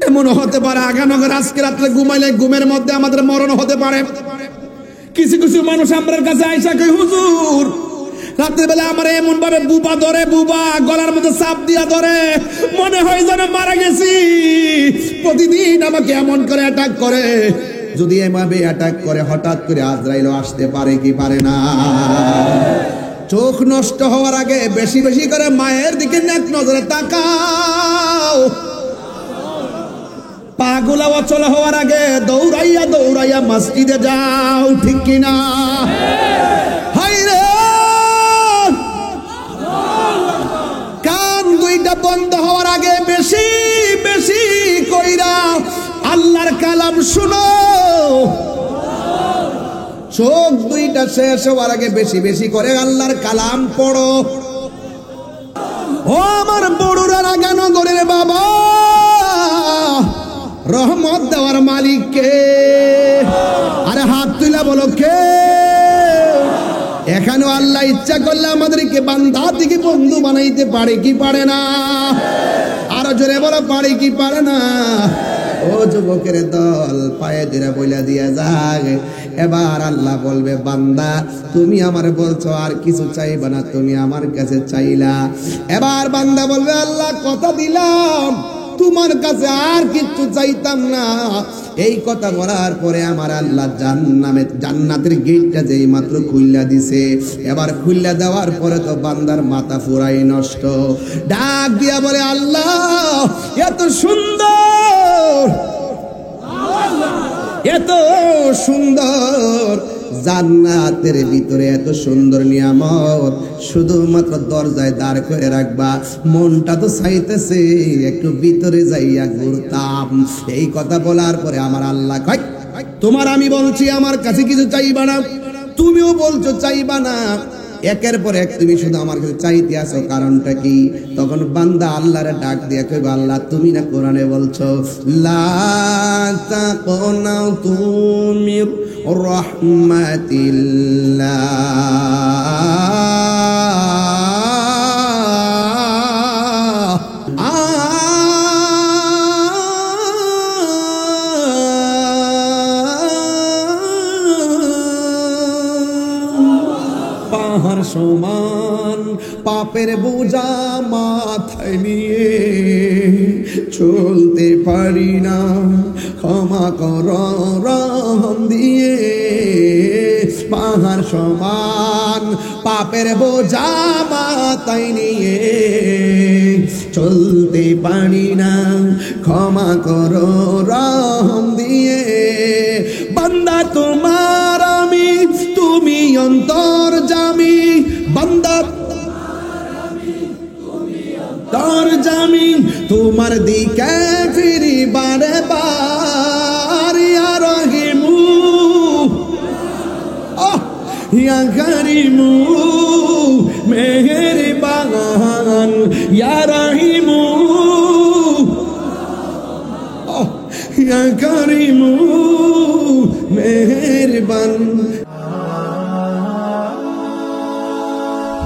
এমন হতে পারে আগানগর আজকে রাত্রে ঘুমাইলে ঘুমের মধ্যে আমাদের মরণ হতে পারে। কিছু কিছু মানুষ আমার কাছে আইসা কই, হুজুর রাত্রিবেলা আমার এমন ভাবে বুবা ধরে, বুবা গলার মধ্যে চাপ দিয়া ধরে, মনে হয় যেন মারা গেছি। প্রতিদিন আমাকে এমন করে অ্যাটাক করে। যদি এভাবে অ্যাটাক করে হঠাৎ করে আজরাইল আসতে পারে কি পারে না? চোখ নষ্ট হওয়ার আগে বেশি বেশি করে মায়ের দিকে নেক নজরে তাকাও। পাগুলা অচল হওয়ার আগে দৌড়াইয়া দৌড়াইয়া মসজিদে যাও, ঠিক কিনা? হায়রে কান দুইটা বন্ধ হওয়ার আগে বেশি বেশি কইরা আল্লাহর কালাম শুনো। চোখ দুইটা শেষ হওয়ার আগে বেশি বেশি করে আল্লাহর কালাম পড়ো। ও আমার বড়রা লাগানো গরের বাবা, রহমত দেওয়ার মালিক কে? আরে হাত তুলা বলো কে? এখানে আল্লাহ ইচ্ছা করলে আমাদেরকে বান্দা থেকে বন্ধু বানাইতে পারে কি পারে না? আরো জোরে বলো, পারে কি পারে না? ও যুবকের দল, পায়ে ধরে বইলা দিয়া যাক। এবার আল্লাহ বলবে, বান্দা তুমি আমার বলছো আর কিছু চাইবা না, তুমি আমার কাছে চাইলা। এবার বান্দা বলবে, আল্লাহ কথা দিলাম তোমার কাছে আর কিচ্ছু চাইতাম না। এই কথা বলার পরে আমার আল্লাহ জান্নাতের গেটটা যেই মাত্র খুইলা দিছে, এবার খুইলা দেওয়ার পরে তো বান্দার মাথা পুরাই নষ্ট। ডাক দিয়া বলে, আল্লাহ এত সুন্দর, এত সুন্দর জান্নাতের ভিতরে এত সুন্দর নিয়ামত, শুধুমাত্র দরজায় দাঁড় করে রাখবা। মনটা তো চাইতেছে একটু ভিতরে যাইয়া ঘুরতাম। এই কথা বলার পরে আমার আল্লাহ কয়, তোমার আমি বলছি আমার কাছে কিছু চাইবা না, তুমিও বলছো চাইবা না, একের পর এক তুমি শুধু আমার কাছে চাইতে আসো, কারণটা কি? তখন বান্দা আল্লাহরে ডাক দিয়া কইবা, আল্লাহ তুমি না কোরআনে বলছো লা তাকুনাতু মির রাহমাতিল্লাহ। পাহাড় সমান পাপের বোঝা মাথায় নিয়ে চলতে পারি না, ক্ষমা কর রহম দিয়ে। পাহাড় সমান পাপের বোঝা মাথায় নিয়ে চলতে পারি না, ক্ষমা কর রহম দিয়ে। বান্দা তোমার আমি, তুমি অন্তর্যামী, বান্দা অন্তর্যামী, তোমার দিকে ফিরি বারে বার। ইয়া রহিমু ইয়া করিমু মেহেরবান, ইয়া রহিমু ইয়া করিমু মেহেরবান।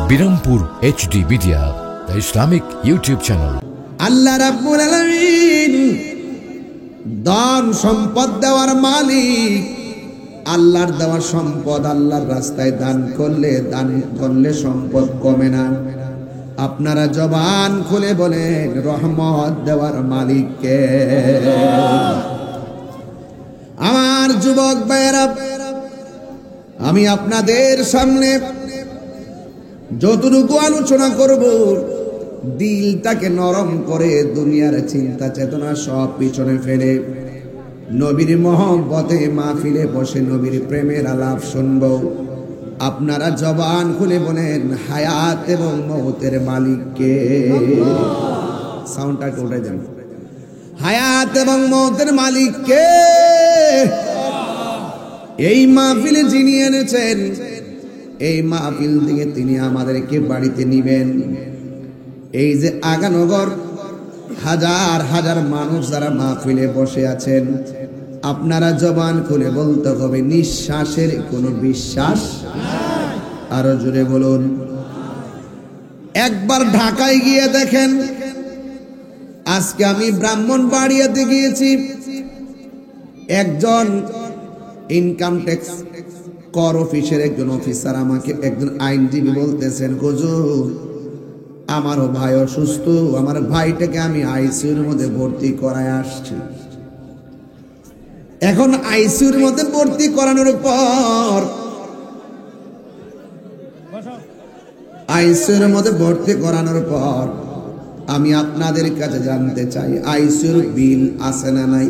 Birampur HD media, the Islamic YouTube channel. আল্লাহ রাব্বুল আলামিন দান সম্পদ দেওয়ার মালিক। আল্লাহর দেওয়া সম্পদ আল্লাহর রাস্তায় দান করলে সম্পদ কমে না। আপনারা জবান খুলে বলেন, রহমত দেওয়ার মালিক কে? আমার যুবক ভাইয়েরা, আমি আপনাদের সামনে যতটুকু আলোচনা করব, দিলটাকে নরম করে দুনিয়ার চিন্তা চেতনা সব পিছনে ফেলে নবীর মহব্বতে মাহফিলে বসে নবীর প্রেমের আলাপ শুনব। আপনারা জবান খুলে বলেন, হায়াত এবং মওতের মালিক কে? সাউন্ডটা একটু উঠে যান। হায়াত এবং মওতের মালিক কে? এই মাহফিলে যিনি এনেছেন, এই মাহফিল থেকে তিনি আমাদেরকে বাড়িতে নিবেন। এই যে আগানগর হাজার হাজার মানুষ যারা মাহফিলে বসে আছেন, আপনারা জবান খুলে বলতে হবে, নিঃশ্বাসের কোনো বিশ্বাস? আরো জোরে বলুন। একবার ঢাকায় গিয়ে দেখেন, আজকে আমি ব্রাহ্মণবাড়িয়াতে গিয়েছি, একজন ইনকাম ট্যাক্স কর অফিসের একজন অফিসার আমাকে, একজন আইনজীবী বলতেছেন, হুজুর আমারও ভাই অসুস্থ, আমার ভাইটাকে আমি আইসিইউর মধ্যে ভর্তি করায় আসছি। এখন আইসিইউর মধ্যে ভর্তি করানোর পর আমি আপনাদের কাছে জানতে চাই, আইসিইউর বিল আছে না নাই?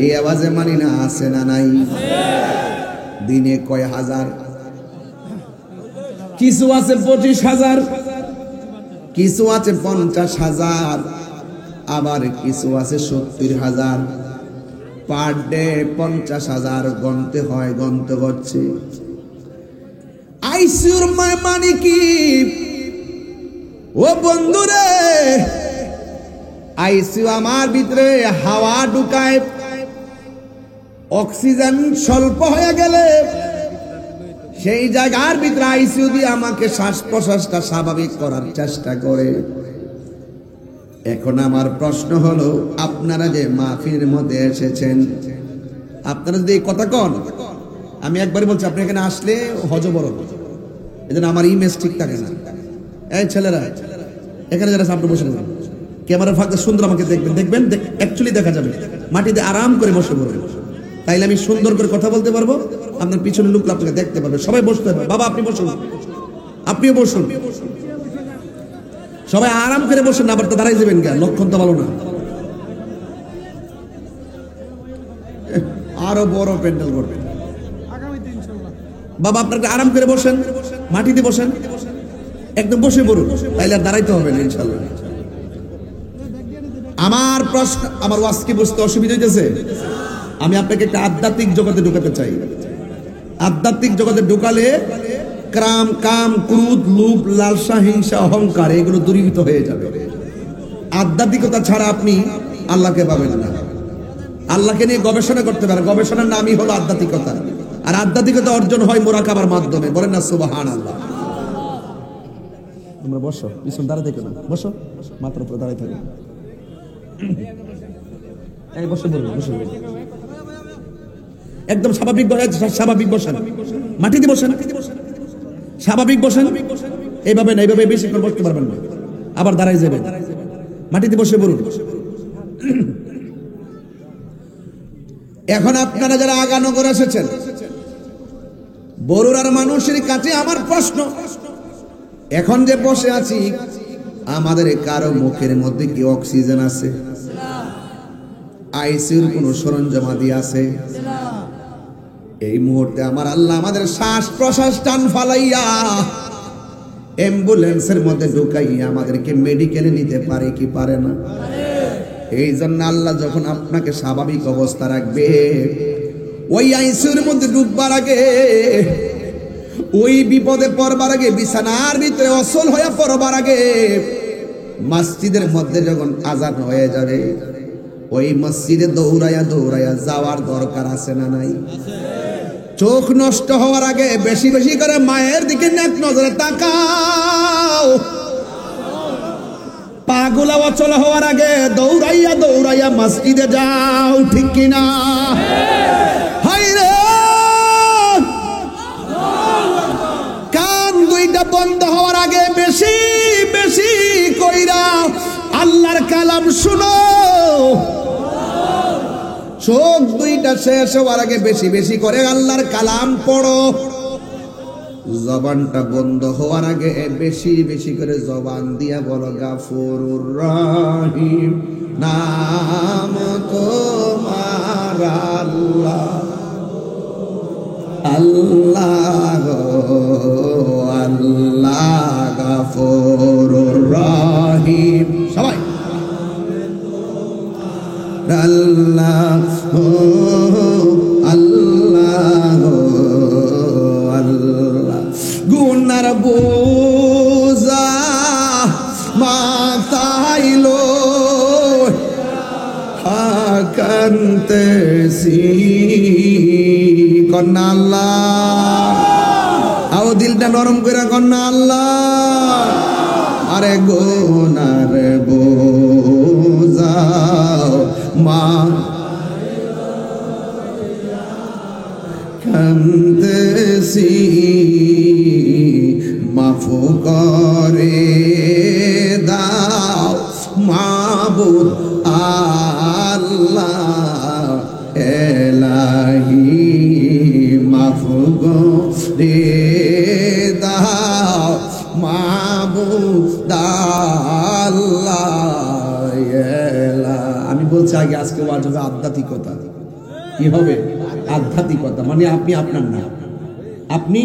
এই আওয়াজে মানি না, আছে না নাই? দিনে কয় হাজার? কিছু আছে 25,000, কিছু আছে 50,000, আবার কিছু আছে 70,000। পার ডে 50,000 গণতে হয়, গণতে হচ্ছে। আইসিইউর মানে কি ও বন্ধুরে? আইসিইউ আমার ভিতরে হাওয়া ঢুকায়, অক্সিজেন স্বল্প হয়ে গেলে সেই জায়গার ভিতরে আইসিইউ দিয়ে আমাকে শ্বাস প্রশ্বাসটা স্বাভাবিক করার চেষ্টা করে। এখন আমার প্রশ্ন হলো, আপনারা যে মাহফিলের মধ্যে এসেছেন, আপনারা যদি এই কথা কন, আমি একবারই বলছি, আপনি এখানে আসলে হজ বড়, এজন্য আমার ইমেজ ঠিক থাকে না। এই ছেলেরা এখানে যারা সামনে বসে নেবেন, ক্যামেরার ফাঁকে সুন্দর আমাকে দেখবেন, দেখবেন অ্যাকচুয়ালি দেখা যাবে। মাটিতে আরাম করে বসে পড়বেন, তাইলে আমি সুন্দর করে কথা বলতে পারবো, আপনার পিছনে লোক আপনাকে দেখতে পারবে। সবাই বসতে হবে। বাবা আপনি বসুন, আপনিও বসুন, সবাই আরাম করে বসুন। আবার তো দাঁড়াই যাবেন কেন? লক্ষণ তো ভালো না। আরো বড় প্যান্ডেল করবেন। বাবা আপনাকে আরাম করে বসেন, মাটিতে বসেন, একদম বসে পড়ুন, তাইলে আর দাঁড়াইতে হবে না ইনশাআল্লাহ। আমার প্রশ্ন, আমার ওয়াজ কি বুঝতে অসুবিধা হইতেছে? আমি আপনাকে একটা আধ্যাত্মিক জগতে ঢুকাতে চাই। আধ্যাত্মিক জগতে ঢুকালে ক্রাম, কাম, ক্রোধ, লোভ, লালসা, হিংসা, অহংকার এগুলো দূরীভূত হয়ে যাবে। আধ্যাত্মিকতা ছাড়া আপনি আল্লাহকে পাবেন না। আল্লাহকে নিয়ে গবেষণা করতে পারেন, গবেষণার নামই হলো আধ্যাত্মিকতা। আর আধ্যাত্মিকতা অর্জন হয় মুরাকাবার মাধ্যমে। বলেন না সুবহানাল্লাহ। তোমরা বসো, পিছন দাঁড়ায় দেখো না, বসো, মাত্র উপরে দাঁড়ায় থাকো। এই বসে বলুন, বসে বলুন, একদম স্বাভাবিক বসেন, স্বাভাবিক বসেন, মাটিতে বসেন, স্বাভাবিক বসেন। এইভাবে না, এইভাবে বেশি করে বসতে পারবেন না, আবার দাঁড়ায় যাবেন। মাটিতে বসে বলুন। এখন আপনারা যারা আগানগর এসেছেন, বরুড়ার মানুষের কাছে আমার প্রশ্ন, এখন যে বসে আছি, আমাদের কারো মুখের মধ্যে কি অক্সিজেন আছে? আইসিইউর কোন সরঞ্জামাদি আছে? এই মুহূর্তে আমার আল্লাহ আমাদের শ্বাস প্রশ্বাস টান ফালাইয়া অ্যাম্বুলেন্সের মধ্যে ঢুকাইয়া আমাদেরকে মেডিকেলে নিতে পারে কি পারে না? এই জন্য আল্লাহ যখন আপনাকে স্বাভাবিক অবস্থা রাখবে, ওই আইসিইউর মধ্যে ঢুকবার আগে, ওই বিপদে পড়বার আগে, বিছানার ভিতরে অসল হয়ে পড়বার আগে, মসজিদের মধ্যে যখন আজান হয়ে যাবে, ওই মসজিদে দৌড়াইয়া দৌড়াইয়া যাওয়ার দরকার আছে না নাই? চোখ নষ্ট হওয়ার আগে বেশি বেশি করে মায়ের দিকে নেক নজরে তাকাও। পাগুলা অচল হওয়ার আগে দৌড়াইয়া দৌড়াইয়া মসজিদে যাও, ঠিক কিনা? হায়রে, কান দুইটা বন্ধ হওয়ার আগে বেশি বেশি কইরা আল্লাহর কালাম শুনো। চোখ দুইটা শেষ হওয়ার আগে বেশি বেশি করে আল্লাহর কালাম পড়ো। জবানটা বন্ধ হওয়ার আগে বেশি বেশি করে জবান দিয়া বলো গাফুরুর রহিম, নাম তোমার আল্লাহ, আল্লাহ আল্লাহ গাফুরুর রহিম। সবাই আল্লাহ আল্লাহ আল্লাহ। গুনার বোঝা মাথাইলো কানতেছি, কন্যা আল্লাহ। আও দিলটা নরম করে কন্যা আল্লাহ। আরে গুনার বোঝা দাও মা কান্দেছি মাফু করে দাও মাবুদ আল্লাহ এলাহি মাফু করে দাও মাবুদ আল্লাহ এলাহি। আমি বলছি আগে আজকে ওয়াজ হবে আধ্যাত্মিকতা। কি হবে? আধ্যাত্মিকতা। মানে আপনি আপনার না, আপনি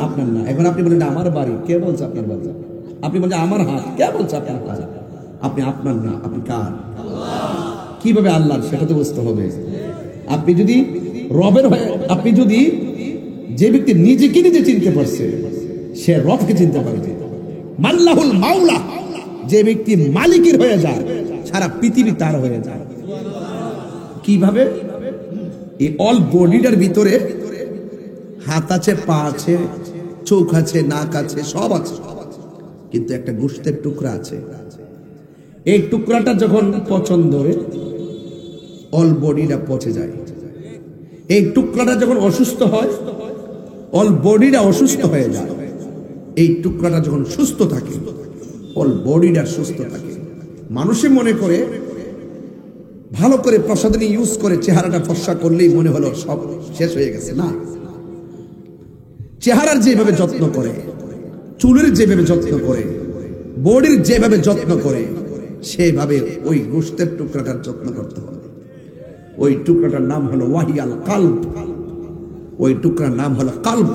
আপনার না। এখন আপনি বলেন আমার বাড়ি, কে বলছে আপনার বাড়ি? আপনি বলেন আমার হাত, কে বলছে আপনার হাত? আপনি আপনার না, আপনি কার? কিভাবে আল্লাহ সেটা তো বুঝতে হবে। আপনি যদি রবের হয়ে, আপনি যদি যে ব্যক্তি নিজেকে নিজে চিনতে পারছে সে রবকে চিনতে পারবে। মাল্লাহুল মাওলা, যে ব্যক্তি মালিকের হয়ে যায় সারা পৃথিবী তার হয়ে যায়। কিভাবে? এই অল বডিটার ভিতরে হাত আছে, পা আছে, চোখ আছে, নাক আছে, সব আছে, কিন্তু একটা গোশতের টুকরা আছে। এই টুকরাটা যখন পচন ধরে অল বডিটা পচে যায়। এই টুকরাটা যখন অসুস্থ হয় অল বডিটা অসুস্থ হয়ে যায়। এই টুকরাটা যখন সুস্থ থাকে অল বডিটা সুস্থ থাকে। মানুষে মনে করে ভালো করে প্রসাধনী ইউজ করে চেহারাটা ফর্সা করলেই মনে হলো সব শেষ হয়ে গেছে। না, চেহারার যেভাবে যত্ন করে, চুলের যেভাবে যত্ন করে, বডির যেভাবে যত্ন করে, সেভাবে ওই গোশতের টুকরাটার যত্ন করতে হবে। ওই টুকরাটার নাম হলো ওয়াহিয়াল কালব। ওই টুকরার নাম হলো কালব।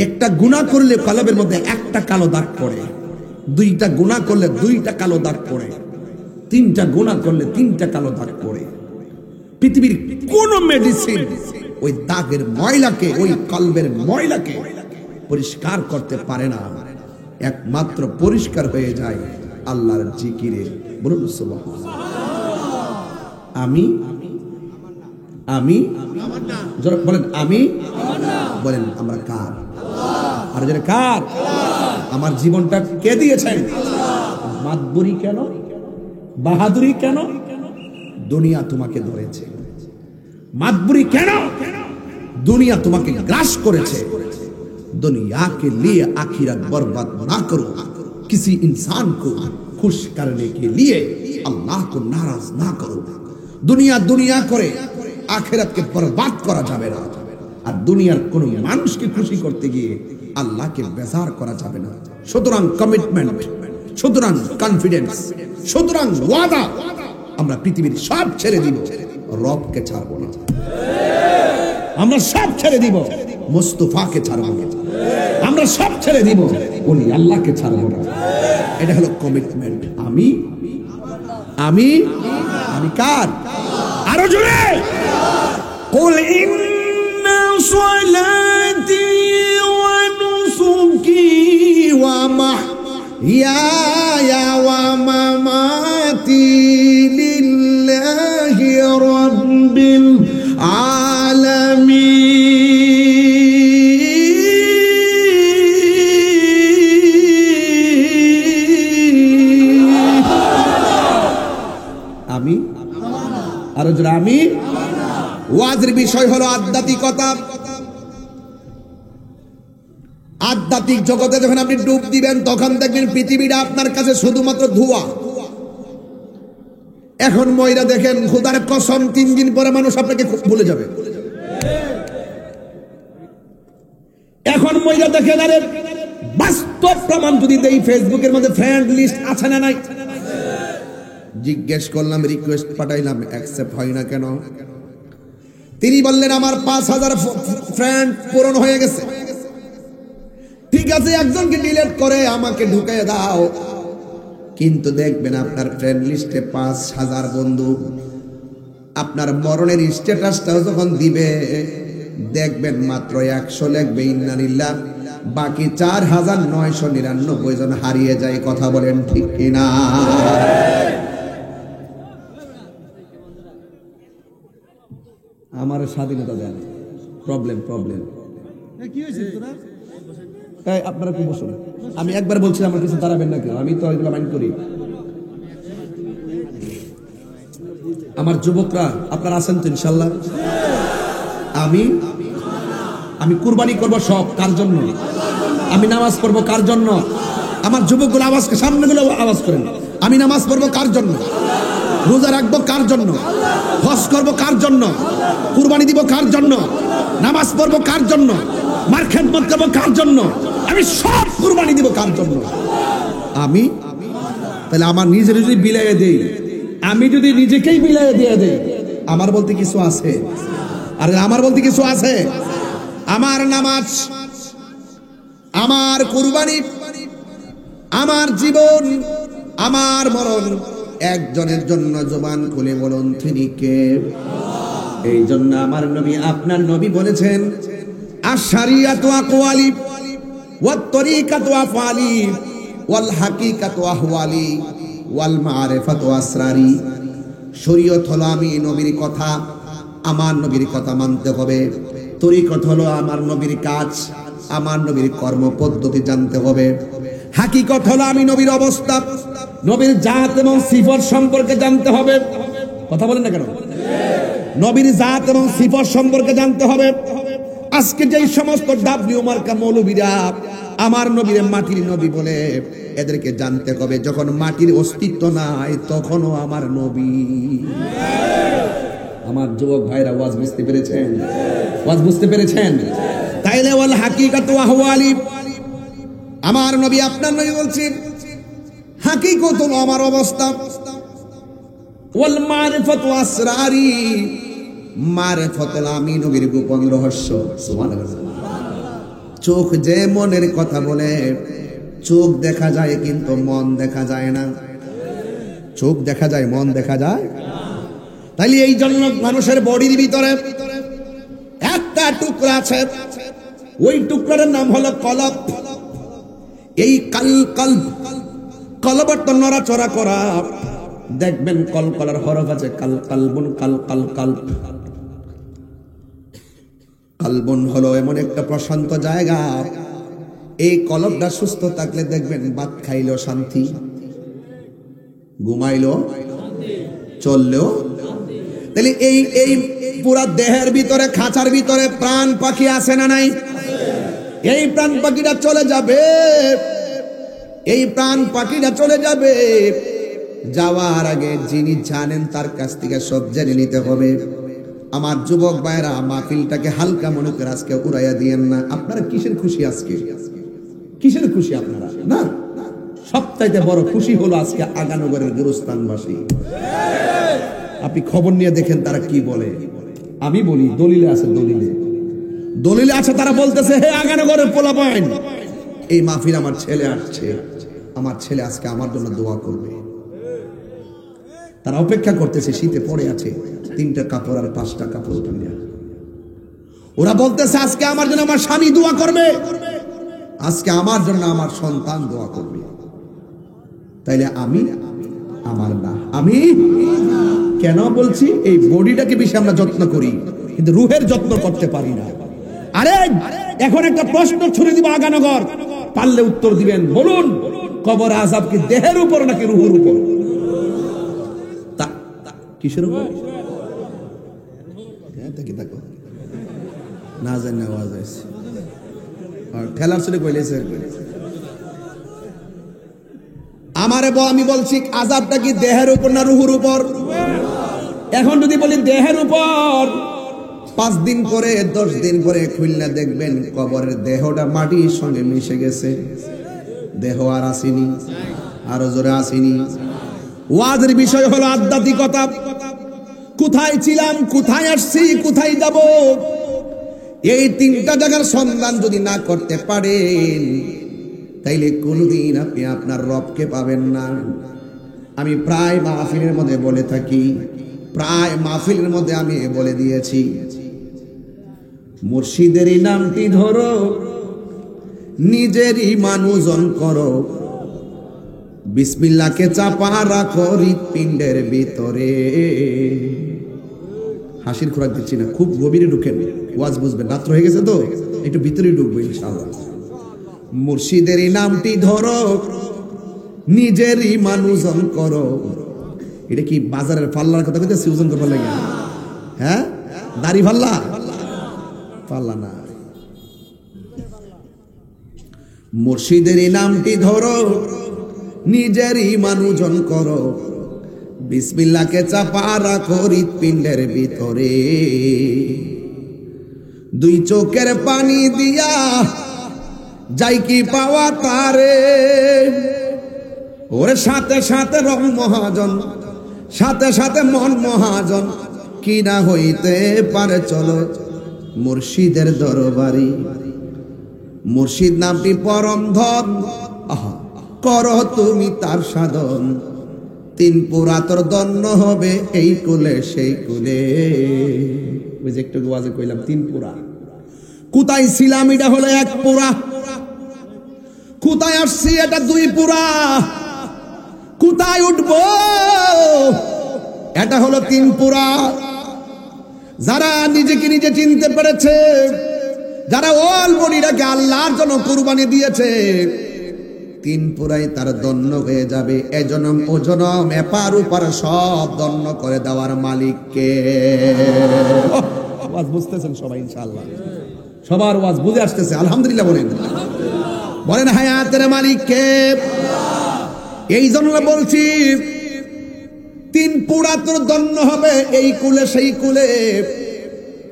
একটা গুনাহ করলে কলবের মধ্যে একটা কালো দাগ পড়ে, দুইটা গুনাহ করলে দুইটা কালো দাগ পড়ে, তিনটা গুনাহ করলে তিনটা কালো দাগ পড়ে। পৃথিবীর কোন মেডিসিন ওই দাগের ময়লাকে, ওই কলবের ময়লাকে পরিষ্কার করতে পারে না। একমাত্র পরিষ্কার হয়ে যায় আল্লাহর জিকিরে। বলুন সুবহানাল্লাহ। আমি বলেন আমি, বলেন আমরা কার? আর যারা কার? আমার জীবনটা কে দিয়েছেন? মাতবুরি কেন, বাহাদুরি কেন? দুনিয়া তোমাকে ধরেছে। মাতবুরি কেন? दुनिया तुम्हें ग्रास करेছে। दुनिया के लिए आखिरत बर्बाद ना करो। किसी इंसान को खुश करने के लिए अल्लाह को नाराज ना करो। दुनिया दुनिया करे आखिरत के बर्बाद करा जाবে না। আর দুনিয়ার কোন মানুষকে খুশি করতে গিয়ে আল্লাহকে বেজার করা যাবে না। সুতরাং কমিটমেন্ট, সুতরাং কনফিডেন্স, সুতরাং ওয়াদা, আমরা পৃথিবীর সব ছেড়ে দিব, রবকে ছাড়বো না। আমরা সব ছেড়ে দিব, মুস্তাফাকে ছাড়বো না। আমরা সব ছেড়ে দিব, ওলি আল্লাহকে ছাড়বো না। এটা হলো কমিটমেন্ট। আমি আমি আমি কার? আরো জোরে কুল ইন্না সলাতি ওয়া নুসুকি ওয়া মাহইয়ায়া ওয়া মামাতি লিল্লাহি রাব্বিল আলামিন। আমি আর যারা আমি ওয়াজের বিষয় হলো আধ্যাত্মিকতা। আধ্যাত্মিক জগতে যখন আপনি ডুব দিবেন তখন দেখবেন পৃথিবীটা আপনার কাছে শুধুমাত্র ধোঁয়া। এখন ময়রা দেখেন, খোদার কসম 3 দিন পরে মানুষ আপনাকে ভুলে যাবে। এখন ময়রা দেখেন, আরে বাস্তব প্রমাণ যদি দেই, ফেসবুকের মধ্যে ফ্রেন্ড লিস্ট আছে না নাই? জিজ্ঞেস করলাম, রিকোয়েস্ট পাঠাইলাম, অ্যাকসেপ্ট হয় না কেন? তিনি বললেন আমার 5000 ফ্রেন্ড পূরণ হয়ে গেছে। ঠিক আছে, একজনকে ডিলিট করে আমাকে ঢুকিয়ে দাও। কিন্তু দেখবেন আপনার ফ্রেন্ড লিস্টে 5000 বন্ধু। আপনার মরণের স্ট্যাটাসটাও যখন দিবে দেখবেন মাত্র 100 লিখবে ইন্নালিল্লাহ, বাকি 4999 জন হারিয়ে যায়। কথা বলেন ঠিক কিনা? আমার স্বাধীনতা দেন। প্রবলেম কি হয়েছে তোরা? এই আপনারা কি বসুন, আমি একবার বলছি আমার কিছু দাঁড়াবেন না কেন? আমি তো এগুলো মাইন্ড করি। আমার যুবকরা আপনারা আছেন তো ইনশাল্লাহ? আমি কুরবানি করব সব কার জন্য? আমি নামাজ পড়বো কার জন্য? আমার যুবকগুলো আওয়াজকে সামনেগুলো আওয়াজ করেন। আমি নামাজ পড়বো কার জন্য? রোজা রাখবো কার জন্য? হজ করবো কার জন্য? কুরবানি দিব কার জন্য? নামাজ পড়বো কার জন্য? মার খেদমত করবো কার জন্য? আমি সব কুরবানি দিব কার জন্য? আমি। তাহলে আমার নিজের যদি বিলাইয়ে দেই, আমি যদি নিজেকেই বিলাইয়ে দিয়ে দেই, আমার বলতে কিছু আছে? আর আমার বলতে কিছু আছে? আমার নামাজ, আমার কুরবানি, আমার জীবন, আমার মরণ একজনের জন্য। জবান খুলে বলুন তিনি কে? এই জন্য আমার নবী, আপনার নবী বলেছেন, আশ-শারিয়াতু আকওয়ালি ওয়াত তরিকাতু আফআলি ওয়াল হাকিকাতু আহওয়ালি ওয়াল মারিফাতু আসরারি। শরীয়ত হলো আমি নবীর কথা, আমার নবীর কথা মানতে হবে। তরিকত হলো আমার নবীর কাজ, আমার নবীর কর্ম পদ্ধতি জানতে হবে। হাকিকত হলো আমি নবীর অবস্থা, নবীর জাত এবং সিফত সম্পর্কে জানতে হবে। কথা বলেন না কেন? নবীর জাত এবং সিফত সম্পর্কে জানতে হবে। আজকে যেই সমস্ত ডাব্লিউ মার্কা মৌলবীরা আমার নবীর মাটির নবী বলে, এদেরকে জানতে হবে যখন মাটির অস্তিত্ব নাই তখনও আমার নবী। আমার যুবক ভাইরা ওয়াজ বুঝতে পেরেছেন? ওয়াজ বুঝতে পেরেছেন? তাইলে ওয়াল হাকিকাতু আহওয়ালি, আমার নবী আপনার নবী বলছেন হাকিকত হলো আমার অবস্থা। ওয়াল মারিফাতু আসরারি, মারিফাত হলো আমি নবীর গোপন রহস্য। সুবহানাল্লাহ। চোখ যে মনের কথা বলে, চোখ দেখা যায় কিন্তু মন দেখা যায় না। চোখ দেখা যায়, মন দেখা যায়। তাইলে এই জন্য মানুষের বডির ভিতরে একটা টুকরা আছে, ওই টুকরার নাম হলো কলব। এই কলবের তো নড়াচড়া করা, দেখবেন কলকলার হরফ আছে কাল কালবুন কাল কাল কাল। কালবুন হলো এমন একটা প্রশান্ত জায়গা, এই কলবটা সুস্থ থাকলে দেখবেন ভাত খাইলো শান্তি, ঘুমাইলো, চললেও। তাহলে এই পুরা দেহের ভিতরে, খাঁচার ভিতরে প্রাণ পাখি আছে না নাই? এই প্রাণ পাখিটা চলে যাবে, এই প্রাণ পাখিটা চলে যাবে। যাওয়ার আগে যিনি জানেন তার কাছ থেকে সব জেনে নিতে হবে। আমার যুবক ভাইরা, মাহফিলটাকে হালকা মনে করে আজকে উড়াইয়া দিয়েন না। আপনারা কিসের খুশি আজকে? কিসের খুশি আপনারা? না, সবচাইতে বড় খুশি হলো আজকে আগানগরের গুরুস্থানবাসী। আপনি খবর নিয়ে দেখেন তারা কি বলে। আমি বলি দলিলে আছে, দলিলে আছে, তারা বলতেছে হে আগানগরের পোলাপাইন, এই মাহফিল আমার ছেলে আসছে, আমার ছেলে আজকে আমার জন্য দোয়া করবে। তারা অপেক্ষা করতেছে, শীতে পড়ে আছে 3টা কাপড় আর 5টা কাপড় কিনে। ওরা বলতেছে আজকে আমার জন্য আমার স্বামী দোয়া করবে, আজকে আমার জন্য আমার সন্তান দোয়া করবে। তাইলে আমি আমার না, আমি কেন বলছি? এই বডিটাকে বেশি আমরা যত্ন করি, কিন্তু রুহের যত্ন করতে পারি না। আরে এখন একটা প্রশ্ন ছুড়ে দিব আগানগর, পারলে উত্তর দিবেন। বলুন, কবর আযাব কি দেহের উপর নাকি রুহের উপর? কিসের উপর? না জানি আওয়াজ আছে, ঠেলার ছেলে কইলেছে। আমারে আমি বলছি আযাবটা কি দেহের উপর না রুহের উপর? এখন যদি বলি দেহের উপর, 5 দিন পরে 10 দিন পরে খুলনা দেখবেন কবরের দেহটা মাটির সঙ্গে মিশে গেছে, দেহ আর আসেনি, আরো জোরে আসেনি। ওয়াজের বিষয় হলো আধ্যাত্মিকতা। কোথায় ছিলাম, কোথায় আসছি, কোথায় যাব, এই 3টা জায়গার সন্ধান যদি না করতে পারেন তাইলে কোনদিন আপনি আপনার রবকে পাবেন না। আমি প্রায় মাহফিলের মধ্যে বলে থাকি, প্রায় মাহফিলের মধ্যে আমি বলে দিয়েছি, মুর্শিদেরই নামটি ধরো, নিজেরই মানুষজন করো, বিসমিল্লাহকে চাপা রাখো হৃৎপিণ্ডের ভিতরে। হাসির খোরাক দিচ্ছি না, খুব গভীরে ঢুকেন, ওয়াজ বুঝবেন। রাত্র হয়ে গেছে তো, একটু ভিতরে ঢুকবো ইনশাআল্লাহ। মুর্শিদেরই নামটি ধরো, নিজেরই মানুষজন করো, এটা কি বাজারের পাল্লার কথা কইতেছি ওজন করবার লাগে? হ্যাঁ, দাড়ি পাল্লা, পাল্লা না। মুর্শিদের নামটি ধরো, নিজের ইমান ওজন করো, বিসমিল্লাহকে চাপা রাখো হৃৎপিণ্ডের ভিতরে, দুই চোখের পানি দিয়া যাই কি পাওয়া তারে। ওরে সাথে সাথে রং মহাজন, সাথে সাথে মন মহাজন, কি না হইতে পারে চলো মুর্শিদের দরবারি। মুর্শিদ নামটি পরম ধন, করো তুমি তার সাধন, তিন পুরা তোর দন্য হবে এই কুলে সেই কুলে। ওই যে একটু ওয়াজে কইলাম তিন পুরা, কোথায় ছিলাম এটা হলো এক পুরা, কোথায় আসছি এটা দুই পুরা, কোথায় উঠবো এটা হলো তিন পুরা। যারা নিজেকে নিজে চিনতে পেরেছে, যারা অল বডিটাকে আল্লাহর জন্য কুরবানি দিয়েছে, তিন পুরাই তার দন্য হয়ে যাবে। এ জনম ও জনম এপার ওপার সব দন্য করে দেওয়ার মালিককে। ওয়াজ বুঝতেছেন সবাই ইনশাআল্লাহ? সবার ওয়াজ বুঝে আসতেছে? আলহামদুলিল্লাহ বলেন, বলেন হায়াতের মালিককে। এই জন্য বলছি তিন পুরা তোর দন্য হবে এই কুলে সেই কুলে।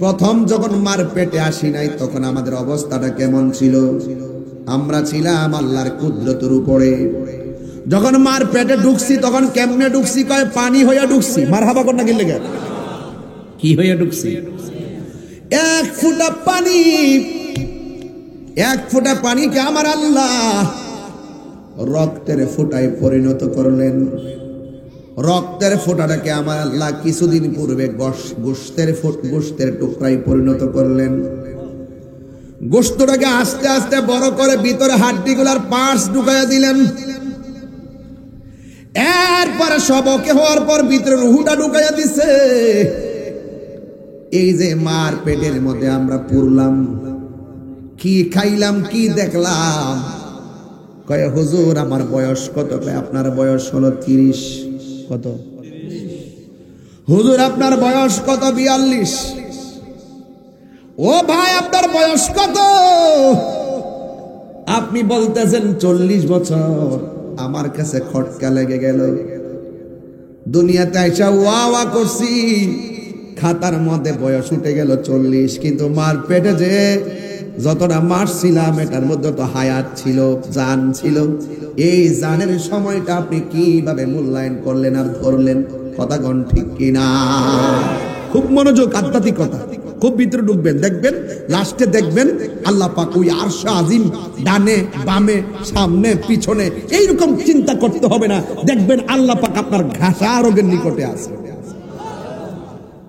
প্রথম যখন মার পেটে আসি নাই তখন আমাদের অবস্থাটা কেমন ছিল? আমরা ছিলাম আল্লাহর কুদরতের উপরে। যখন মার পেটে ঢুকছি তখন কেমনে ঢুকছি? কয় পানি হইয়া ঢুকছি। মারহাবা কর না গেলে কি হইয়া ঢুকছি? এক ফোঁটা পানি, এক ফোঁটা পানিকে আমার আল্লাহ রক্তের ফোঁটায় পরিণত করলেন। রক্তের ফোঁটাটাকে আমার আল্লাহ কিছুদিন পূর্বে গোশতের টুকরায় পরিণত করলেন। গোশতটাকে আস্তে আস্তে বড় করে ভিতরে হাড্ডিগুলার পার্টস ঢুকাইয়া দিলেন। এরপরে সবকে হওয়ার পর ভিতরে রুহুটা ঢুকাইয়া দিছে। এই যে মার পেটের মধ্যে আমরা পুরলাম, কি খাইলাম, কি দেখলাম? কয় হুজুর আমার বয়স কত? কয় আপনার বয়স হলো 30। কত? হুজুর আপনার বয়স কত? 42। ও ভাই আপনার বয়স কত? আপনি বলতেছেন 40 বছর। আমার কাছে খটকা লেগে গেল। দুনিয়াতে আইসা ওয়া ওয়া করছি, খাতার মধ্যে বয়স উঠে গেল 40, কিন্তু মার পেটে যে যতটা মাস ছিলাম এটার মধ্যে তো হায়াত ছিল, জান ছিল। এই জানের সময়টা আপনি কিভাবে মূল্যায়ন করলেন আর ধরলেন? কথা কোন ঠিক কিনা? খুব মনোযোগ, আধ্যাত্মিক কথা, খুব ভিতরে ঢুকবেন, দেখবেন লাস্টে দেখবেন আল্লাহ পাক ওই আরশ আজিম ডানে বামে সামনে পিছনে এইরকম চিন্তা করতে হবে না। দেখবেন আল্লাহ পাক আপনার ঘাসা রোগের নিকটে আছে।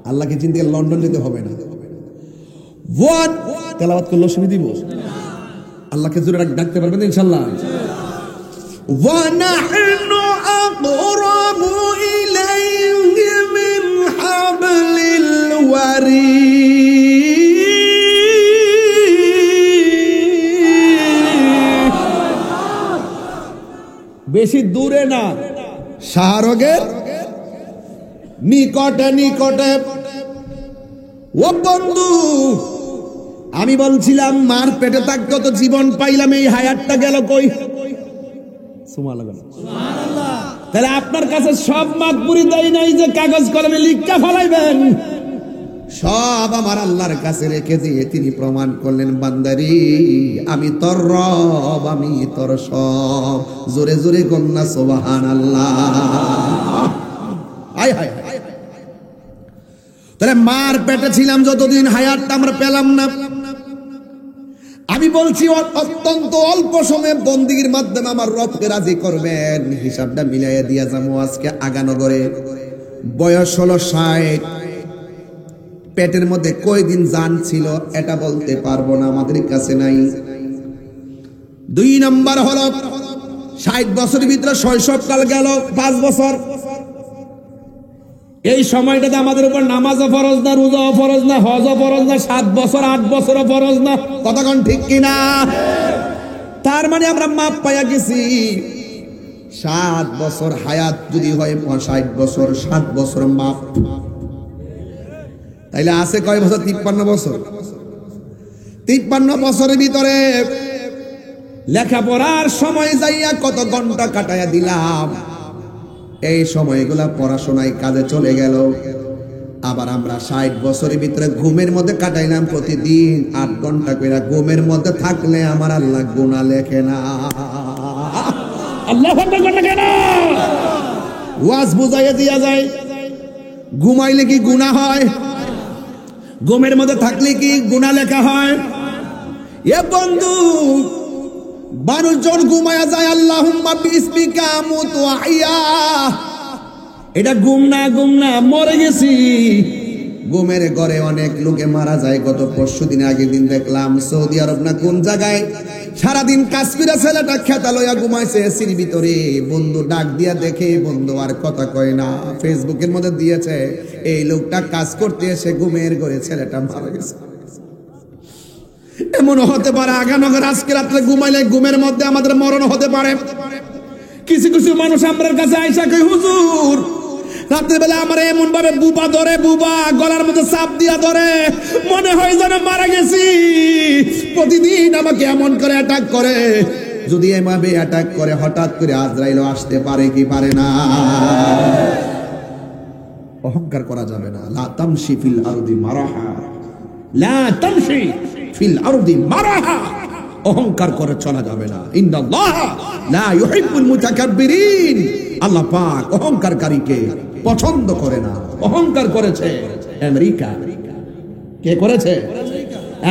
আল্লাহকে চিন্তা লন্ডন যেতে হবে না। ওয়ান তেলাওয়াত করলে অসুবিধা দিব? আল্লাহকে জোরে ডাকতে পারবেন ইনশাআল্লাহ? ওয়া নাহনু আকরাবু ইলাইহি মিন হাবলিল ওয়ারিদ। বেশি দূরে না, শাহরগের নিকটে নিকটে। ও বন্ধু, আমি বলছিলাম মার পেটে থাকতে তো জীবন পাইলাম, এই হায়াতটা গেল কই? তাহলে আপনার কাছে সব মাকবুরি দেয় নাই যে কাগজ কলমে লিখা ফলাইবেন? সব আমার আল্লাহর কাছে রেখে দিয়ে তিনি প্রমাণ করলেন, বান্দারি আমি তোর রব, আমি তোর সব। জোরে জোরে কন্যা সুবহানাল্লাহ। আয় হায় হায়। তাহলে মার পেটে ছিলাম যতদিন, হায়াতটা আমরা পেলাম না। আমি বলছি অত্যন্ত অল্প সময়ে বন্দিগির মাধ্যমে আমার রবকে রাজি করবেন। হিসাবটা মিলাইয়া দিয়া যাবো। আজকে আগানগরে বয়স হলো 60। পেটের মধ্যে কয়দিন জান ছিল এটা বলতে পারবো না, আমাদের কাছে নাই। 2 নম্বর হলো 60 বছরের ভিতরে শৈশবকাল গেল 5 বছর। এই সময়টাতে আমাদের উপর নামাজও ফরজ না, রোজাও ফরজ না, হজও ফরজ না, 7 বছর 8 বছরও ফরজ না। কতক্ষণ ঠিক কিনা? তার মানে আমরা মাপ পাইয়া গেছি। 7 বছর হায়াত যদি হয় 60 বছর, 7 বছর মাপ, তাইলে আছে কয় বছর? 53 বছর। 53 বছরের ভিতরে লেখাপড়ার সময় যাইয়া কত ঘন্টা কাটাইয়া দিলাম, এই সময়গুলা পড়াশোনায় কাজে চলে গেল। আবার আমরা 60 বছরের ভিতরে ঘুমের মধ্যে কাটাইলাম প্রতিদিন 8 ঘন্টা করে। ঘুমের মধ্যে থাকলে আমার আল্লাহ গুনাহ লেখে না। আল্লাহু আকবার লেখে না। ওয়াজ বুঝাইয়া দিয়া যায়, ঘুমাইলে কি গুনাহ হয়? ঘুমের মধ্যে থাকলে কি গুনাহ লেখা হয়? এ বন্ধু, মানুষজন ঘুমায়া যায় আল্লাহুম্মা বিসমিকা আমুতু ওয়া আহইয়া, এটা ঘুম না, ঘুম না, মরে গেছি। ঘুমের ঘরে অনেক লোকে মারা যায়। গত পরশুদিন আগের দিন দেখলাম সৌদি আরব না কোন জায়গায় সারাদিন কাজ করে ছেলেটা খেতা লইয়া ঘুমাইছে এসির ভিতরে। বন্ধু ডাক দিয়া দেখে বন্ধু আর কথা কয় না, ফেসবুকের মধ্যে দিয়েছে এই লোকটা কাজ করতে এসে ঘুমের ঘরে ছেলেটা মারা গেছে। এমন হতে পারে আগানগর আজকে রাত্রে ঘুমাইলে ঘুমের মধ্যে আমাদের মরণ হতে পারে। কিছু কিছু মানুষ আমার কাছে আইসা কই, হুজুর রাত্রেবেলা আমার এমন ভাবে বুবা ধরে, বুবা গলার মধ্যে চাপ দিয়া ধরে, মনে হয় যেন মারা গেছি। প্রতিদিন আমাকে এমন করে অ্যাটাক করে। যদি এভাবে অ্যাটাক করে হঠাৎ করে আজরাইল আসতে পারে কি পারে না? অহংকার করা যাবে না। লা তামশি ফিল আরদি মারাহা, লা তামশি ফিল আরদি মারাহা, অহংকার করে চলা যাবে না। ইন্নাল্লাহ লা ইউহিব্বুল মুতাকাব্বিরিন, আল্লাহ পাক অহংকারকারীকে পছন্দ করে না। অহংকার করেছে আমেরিকা। কে করেছে?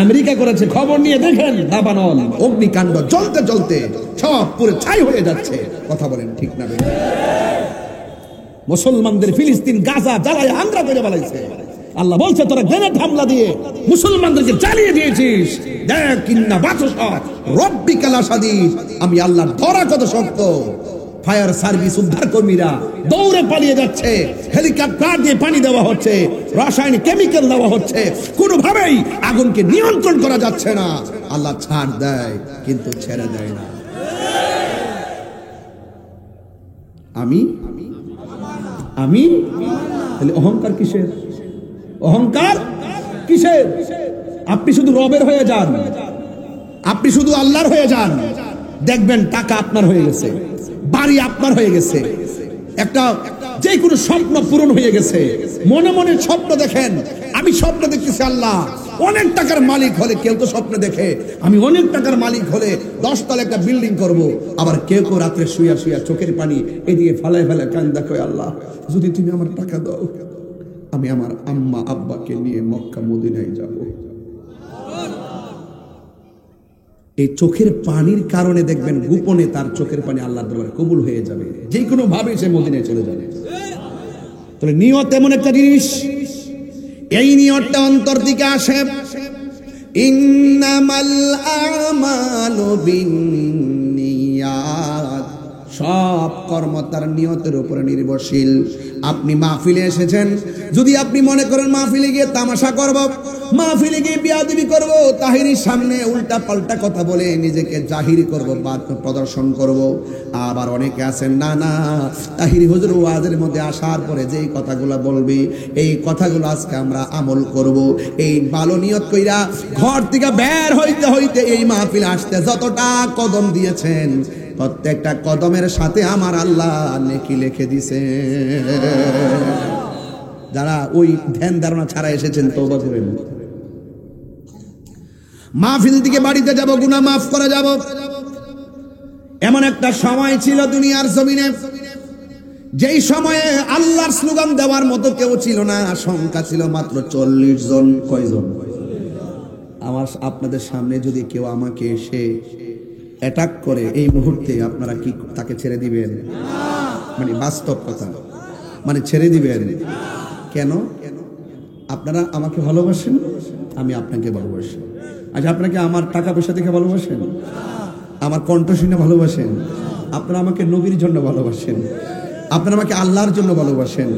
আমেরিকা করেছে। খবর নিয়ে দেখেন দাবানল অগ্নিকাণ্ড জ্বলতে জ্বলতে সব পুরো ছাই হয়ে যাচ্ছে। কথা বলেন ঠিক না? মুসলমানদের ফিলিস্তিন গাজা জ্বালায় আন্দ্রা করে বানাইছে। আল্লাহ বলছে তোরা গ্রেনেড হামলা দিয়ে মুসলমানদেরকে জ্বালিয়ে দিয়েছিস। দেখ ইন্না বাতশা রাব্বিকা লাশাদীদ, আমি আল্লাহর ধরা কত শক্ত। ফায়ার সার্ভিস উদ্ধার কর্মীরা দৌড়ে পালিয়ে যাচ্ছে, হেলিকপ্টার দিয়ে পানি দেওয়া হচ্ছে, রাসায়নিক কেমিক্যাল দেওয়া হচ্ছে, কোনোভাবেই আগুনকে নিয়ন্ত্রণ করা যাচ্ছে না। আল্লাহ ছাড় দেয় কিন্তু ছেড়ে দেয় না। আমি আমি তাহলে অহংকার কিসের? অহংকার কিসের? আপনি শুধু রবের হয়ে যান, আপনি শুধু আল্লাহর হয়ে যান, দেখবেন টাকা আপনার হয়ে গেছে, বাড়ি আপনার হয়ে গেছে, একটা যে কোনো স্বপ্ন পূরণ হয়ে গেছে। মনে মনে স্বপ্ন দেখেন, আমি স্বপ্ন দেখতেছি আল্লাহ অনেক টাকার মালিক হলে, কেউ তো স্বপ্ন দেখে আমি অনেক টাকার মালিক হলে 10 তলা একটা বিল্ডিং করব। আবার কেউ কেউ রাত্রে শুয়া শুয়া চোখের পানি এদিকে ফেলায় ফেলায় কান্দা কয়, আল্লাহ যদি তুমি আমার টাকা দাও, আমি আমার আম্মা আব্বাকে নিয়ে মক্কা মদিনায় যাব। এই চোখের পানির কারণে দেখবেন গোপনে তার চোখের পানি আল্লাহর দরবারে কবুল হয়ে যাবে, যে কোনো ভাবে সে মদিনায় চলে যাবে। তাহলে নিয়ত এমন একটা জিনিস, এই নিয়তটা অন্তর থেকে আসে। ইন্নামাল আমালু বিন্নিয়াত, সব কর্ম তার নিয়তের উপরে নির্ভরশীল। আপনি মাহফিলে এসেছেন, যদি আপনি মনে করেন মাহফিলে গিয়ে তামাশা করব, মাহফিলে গিয়ে বিয়াদবি করব, তাহিরির সামনে উল্টা পাল্টা কথা বলে নিজেকে জাহির করব বা প্রদর্শন করব। আবার অনেকে আছেন না না, তাহিরি হুজুর ওয়াজের মধ্যে আসার পরে যেই কথাগুলো বলবে এই কথাগুলো আজকে আমরা আমল করব, এই ভালো নিয়ত কইরা ঘর থেকে বের হইতে হইতে এই মাহফিলে আসতে যতটা কদম দিয়েছেন, প্রত্যেকটা কদমের সাথে আমার আল্লাহ নেকি লিখে দিছে। যারা ওই ধ্যান ধারণা ছাড়া এসেছেন তওবা করেন। মাহফিল থেকে বাড়িতে যাব, গুনাহ মাফ করে যাব। এমন একটা সময় ছিল দুনিয়ার জমিনে, যেই সময়ে আল্লাহর স্লোগান দেওয়ার মতো কেউ ছিল না। সংখ্যা ছিল মাত্র 40 জন। কয়জন? আমার আপনাদের সামনে যদি কেউ আমাকে এসে অ্যাটাক করে এই মুহূর্তে, আপনারা কি তাকে ছেড়ে দিবেন? মানে বাস্তব কথা, মানে ছেড়ে দিবেন কেন? আপনারা আমাকে ভালোবাসেন, আমি আপনাকে ভালোবাসি। আচ্ছা, আপনাকে আমার টাকা পয়সা দেখে ভালোবাসেন? আমার কণ্ঠ শুনে ভালোবাসেন? আপনারা আমাকে নবীর জন্য ভালোবাসেন, আপনারা আমাকে আল্লাহর জন্য ভালোবাসেন।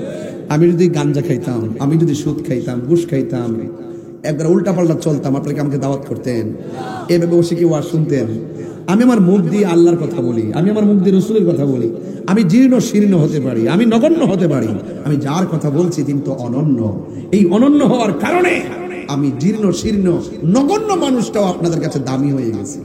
আমি যদি গাঞ্জা খাইতাম, আমি যদি সুদ খাইতাম, ঘুষ খাইতাম, একবার উল্টা পাল্টা চলতাম, আপনাকে আমাকে দাওয়াত করতেন, এভাবে বসে কি ওয়াজ শুনতেন? আমি আমার মুখ দিয়ে আল্লাহর কথা বলি, আমি আমার মুখ দিয়ে রসুলের কথা বলি। আমি জীর্ণ শীর্ণ হতে পারি, আমি নগণ্য হতে পারি, আমি যার কথা বলছি তিনি তো অনন্য। এই অনন্য হওয়ার কারণে আমি জীর্ণ শীর্ণ নগণ্য মানুষটাও আপনাদের কাছে দামি হয়ে গেছে।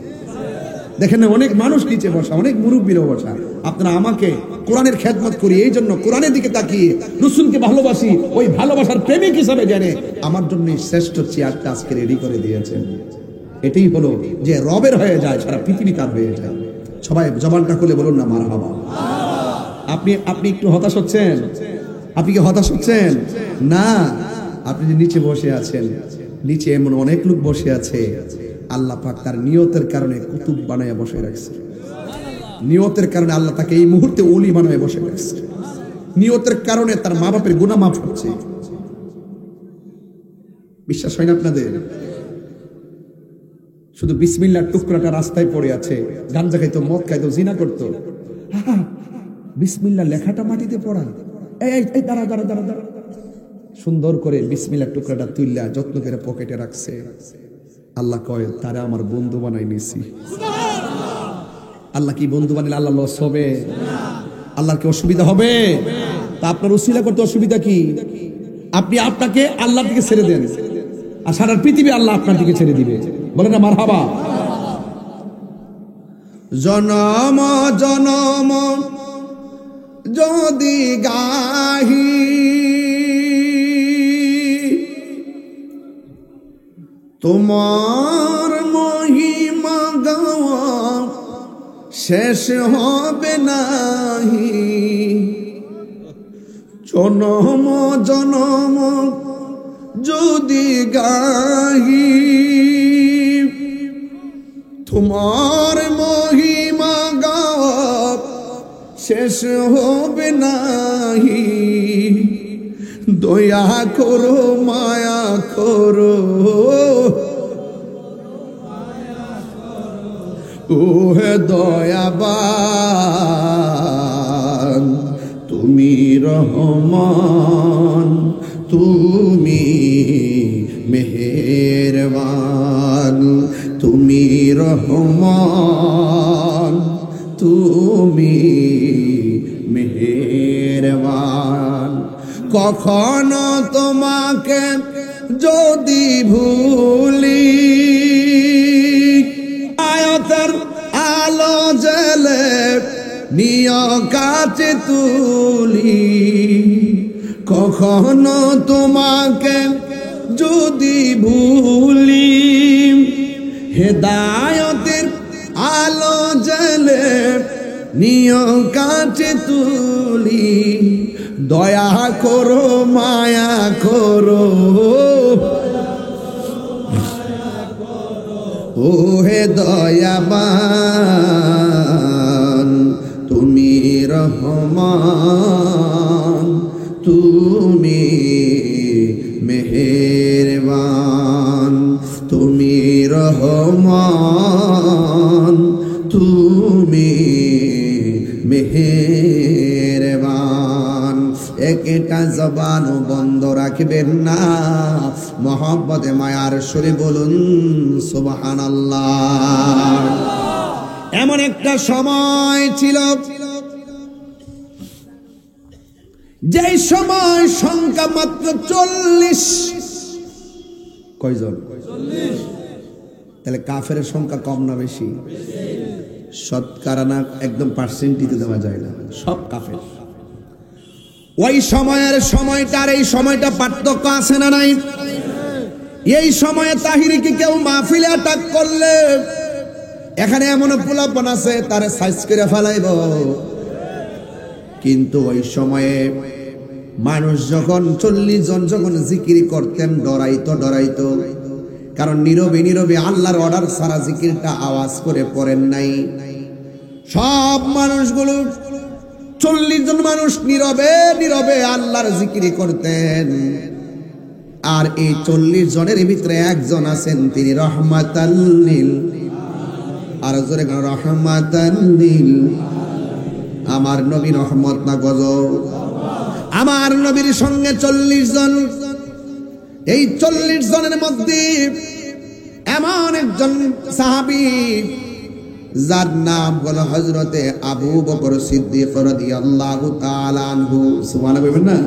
দেখেন না, অনেক মানুষ নিচে বসা, অনেক মুরব্বীরাও বসা। আপনারা আমাকে কোরআনের খেদমত করি, এই জন্য কোরআনের দিকে তাকিয়ে রাসূলকে ভালোবাসি, ওই ভালোবাসার প্রেমিক হিসাবে জেনে আমার জন্য শ্রেষ্ঠ চেয়ারটা আজকে রেডি করে দিয়েছেন। এটাই হলো যে রবের হয়ে যায়, সারা পৃথিবী তার হয়ে যায়। সবাই জবানটা খুলে বলুন না মারহাবা। আপনি একটু হতাশ হচ্ছেন? আপনি কি হতাশ হচ্ছেন? না, আপনি যে নিচে বসে আছেন, নিচে এমন অনেক লোক বসে আছে আল্লাহ পাক তার নিয়তের কারণে কুতুব বানায় বসে রাখছে। নিয়তের কারণে আল্লাহ তাকে এই মুহূর্তে ওলি বানায় বসে রাখছে। নিয়তের কারণে তার মা বাপের গুনাহ মাফ হচ্ছে। বিশ্বাস হয় না আপনাদের? শুধু বিসমিল্লাহর টুকরাটা রাস্তায় পড়ে আছে, গাঞ্জা খাইতো, মদ খাইতো, জিনা করতো, বিসমিল্লাহ লেখাটা মাটিতে পড়া। এই দাঁড়া দাঁড়া দাঁড়া দাঁড়া, সুন্দর করে বিসমিল্লাহর টুকরাটা তুইলা যত্ন করে পকেটে রাখছে। আল্লাহ কয় তারা আমার বন্ধু বানাই নিছি। আল্লাহ কি বন্ধু বানাইলে আল্লাহ লস হবে? আল্লাহর কি অসুবিধা হবে? তা আপনার উসিলা করতে অসুবিধা কি? আপনি আপনাকে আল্লাহর দিকে ছেড়ে দেন, আর সারা পৃথিবী আল্লাহ আপনার দিকে ছেড়ে দিবে। বলেন না মারহাবা। জনম জনম যদি গাহি তোমার মহিমা গাওয়া শেষ হবে নাহি। জনম জনম যদি গাহি তোমার মহিমা গাওয়া শেষ হবে নাহি। দয়া করো মায়া করো ওহে দয়াবান, তুমি রহমান, তুমি মেহেরবান, তুমি রহমান, তুমি মেহেরবান। কখনো তোমাকে যদি ভুলি আয়াতের আলো জেলে নিয় কাছে তুলি। কখনো তোমাকে যদি ভুলি হেদায়েতের আলো জেলে নিয় কাছে তুলি। দয়া করো মায়া করো ও হে দয়াবান, তুমি রহমান, তুমি মেহেরবান, তুমি রহমান, তুমি মেহেরবান। একটা জবান বন্ধ রাখবেন না, মহব্বতে মায়ার সুরে বলুন সুবহানাল্লাহ। এমন একটা সময় ছিল যেই সময় সংখ্যা মাত্র 40। কয়জন? 40। তাহলে কাফের সংখ্যা কম না বেশি? শতকরা না, একদম পার্সেন্টেজে দেওয়া যায় না, সব কাফের। ওই সময়ের সময়টার এই সময়টা পার্থক্য আছে না নাই? এই সময়ে তাহিরিকে কেউ মাহফিলে অ্যাটাক করলে এখানে এমন পোলাপন আছে তারে সাইজ করে ফেলাইব। কিন্তু ওই সময়ে মানুষ যখন 40 জন যখন জিকির করতেন ডরাইতো, কারণ নীরবে নীরবে আল্লাহর অর্ডার সারা জিকিরটা আওয়াজ করে পড়েন নাই। সব মানুষগুলো 40 জন মানুষ নীরবে নীরবে আল্লাহর জিকির করতেন। আর এই 40 জনের ভিতরে একজন আছেন, তিনি রহমাতাল লিল, আর জোরে রহমাতাল লিল। আমার নবী রহমত না গজব? আমার নবীর সঙ্গে 40 জন। এই 40 জনের মধ্যে এমন একজন সাহাবী যার নাম হলো হযরতে আবু বকর সিদ্দিক রাদিয়াল্লাহু তাআলা আনহু। সুবহানাল্লাহ বলবেন না?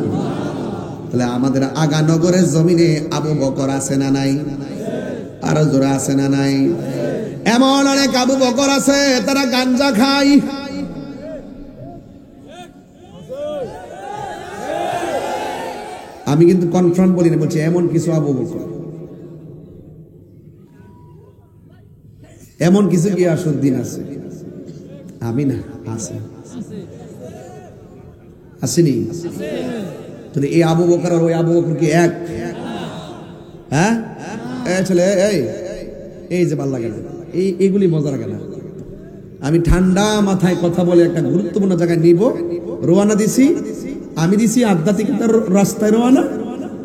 তাহলে আমাদের আগানগরের জমিনে আবু বকর আছে না নাই? আরো জোরে আছে না নাই? এমন অনেক আবু বকর আছে তারা গাঞ্জা খায়। আমি কিন্তু কনফার্ম বলি না, বলছি এমন কিছু আবু বকর, এমন কিছু কি আসুদ্দিন আছে? আমি না, আছে, আসেনি? তাহলে এই আবু বকর আর ওই আবু বকর কি এক? হ্যাঁ, ছেলে এই যে ভাল লাগে না, এইগুলি মজা লাগে না। আমি ঠান্ডা মাথায় কথা বলে একটা গুরুত্বপূর্ণ জায়গায় নিব, রওনা দিছি। আমি দিছি আধ্যাত্মিকতার রাস্তায় রওনা,